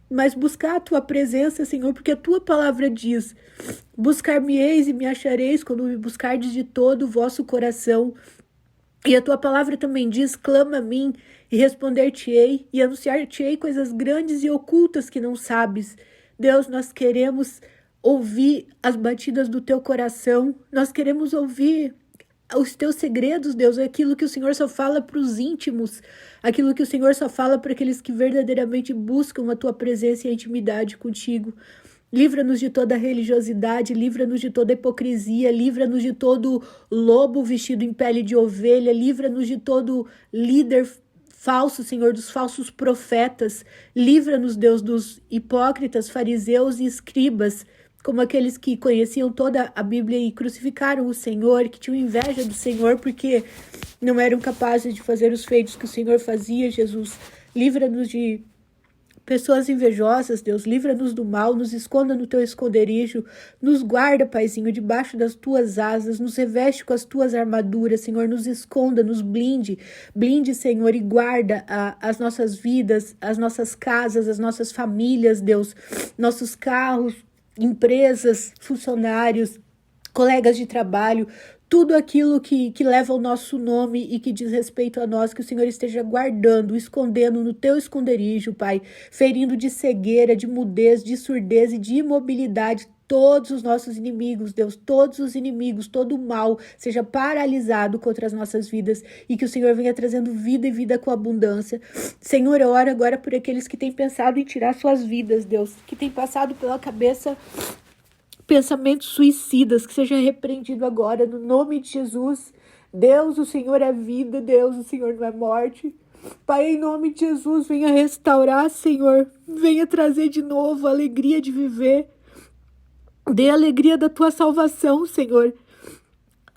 mas buscar a Tua presença, Senhor, porque a Tua palavra diz: buscar-me-eis e me achareis quando me buscardes de todo o vosso coração. E a Tua palavra também diz: clama a mim e responder-te-ei e anunciar-te-ei coisas grandes e ocultas que não sabes. Deus, nós queremos ouvir as batidas do Teu coração, nós queremos ouvir os Teus segredos, Deus, aquilo que o Senhor só fala para os íntimos, aquilo que o Senhor só fala para aqueles que verdadeiramente buscam a Tua presença e a intimidade contigo. Livra-nos de toda religiosidade, livra-nos de toda hipocrisia, livra-nos de todo lobo vestido em pele de ovelha, livra-nos de todo líder falso, Senhor, dos falsos profetas. Livra-nos, Deus, dos hipócritas, fariseus e escribas, como aqueles que conheciam toda a Bíblia e crucificaram o Senhor, que tinham inveja do Senhor porque não eram capazes de fazer os feitos que o Senhor fazia, Jesus. Livra-nos de pessoas invejosas, Deus, livra-nos do mal, nos esconda no Teu esconderijo, nos guarda, Paizinho, debaixo das Tuas asas, nos reveste com as Tuas armaduras, Senhor, nos esconda, nos blinde, Senhor, e guarda as nossas vidas, as nossas casas, as nossas famílias, Deus, nossos carros, empresas, funcionários, colegas de trabalho, tudo aquilo que leva o nosso nome e que diz respeito a nós, que o Senhor esteja guardando, escondendo no Teu esconderijo, Pai, ferindo de cegueira, de mudez, de surdez e de imobilidade todos os nossos inimigos, Deus, todos os inimigos, todo o mal seja paralisado contra as nossas vidas e que o Senhor venha trazendo vida e vida com abundância. Senhor, eu oro agora por aqueles que têm pensado em tirar suas vidas, Deus, que têm passado pela cabeça pensamentos suicidas, que seja repreendido agora, no nome de Jesus. Deus, o Senhor é vida, Deus, o Senhor não é morte. Pai, em nome de Jesus, venha restaurar, Senhor, venha trazer de novo a alegria de viver. Dê a alegria da Tua salvação, Senhor.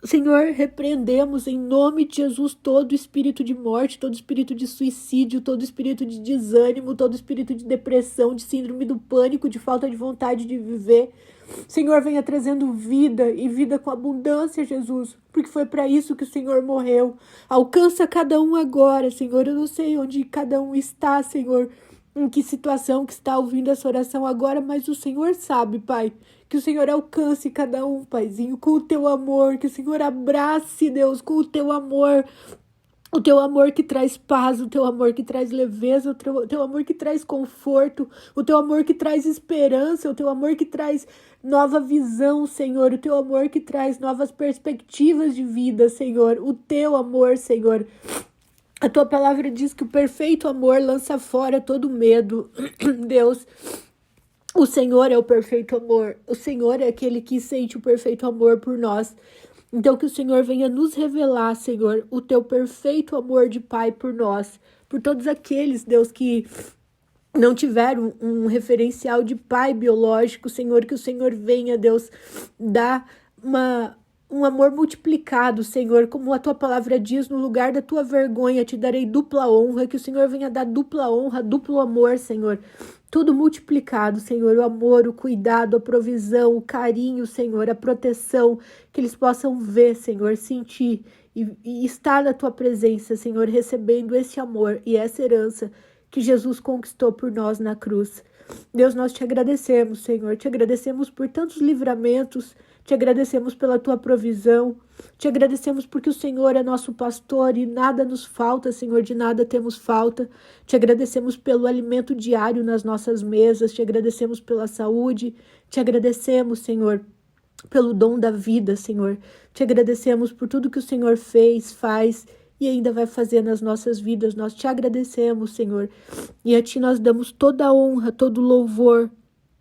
Senhor, repreendemos em nome de Jesus todo espírito de morte, todo espírito de suicídio, todo espírito de desânimo, todo espírito de depressão, de síndrome do pânico, de falta de vontade de viver. Senhor, venha trazendo vida e vida com abundância, Jesus, porque foi para isso que o Senhor morreu. Alcança cada um agora, Senhor. Eu não sei onde cada um está, Senhor, em que situação que está ouvindo essa oração agora, mas o Senhor sabe, Pai. Que o Senhor alcance cada um, Paizinho, com o Teu amor. Que o Senhor abrace, Deus, com o Teu amor. O Teu amor que traz paz, o Teu amor que traz leveza, o teu amor que traz conforto, o Teu amor que traz esperança, o Teu amor que traz nova visão, Senhor, o Teu amor que traz novas perspectivas de vida, Senhor, o Teu amor, Senhor. A Tua palavra diz que o perfeito amor lança fora todo medo, Deus. O Senhor é o perfeito amor. O Senhor é aquele que sente o perfeito amor por nós. Então, que o Senhor venha nos revelar, Senhor, o teu perfeito amor de Pai por nós, por todos aqueles, Deus, que não tiveram um referencial de pai biológico, Senhor, que o Senhor venha, Deus, dar um amor multiplicado, Senhor, como a tua palavra diz, no lugar da tua vergonha te darei dupla honra, que o Senhor venha dar dupla honra, duplo amor, Senhor, tudo multiplicado, Senhor, o amor, o cuidado, a provisão, o carinho, Senhor, a proteção, que eles possam ver, Senhor, sentir e estar na tua presença, Senhor, recebendo esse amor e essa herança que Jesus conquistou por nós na cruz. Deus, nós te agradecemos, Senhor, te agradecemos por tantos livramentos, te agradecemos pela tua provisão, te agradecemos porque o Senhor é nosso pastor e nada nos falta, Senhor, de nada temos falta. Te agradecemos pelo alimento diário nas nossas mesas, te agradecemos pela saúde, te agradecemos, Senhor, pelo dom da vida, Senhor. Te agradecemos por tudo que o Senhor fez, faz e ainda vai fazer nas nossas vidas. Nós te agradecemos, Senhor, e a ti nós damos toda a honra, todo o louvor,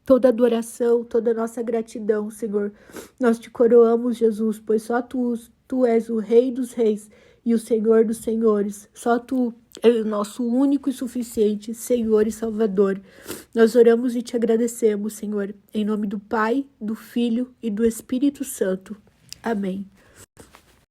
toda a adoração, toda a nossa gratidão, Senhor. Nós te coroamos, Jesus, pois só tu és o Rei dos Reis e o Senhor dos Senhores. Só tu és o nosso único e suficiente Senhor e Salvador. Nós oramos e te agradecemos, Senhor, em nome do Pai, do Filho e do Espírito Santo. Amém.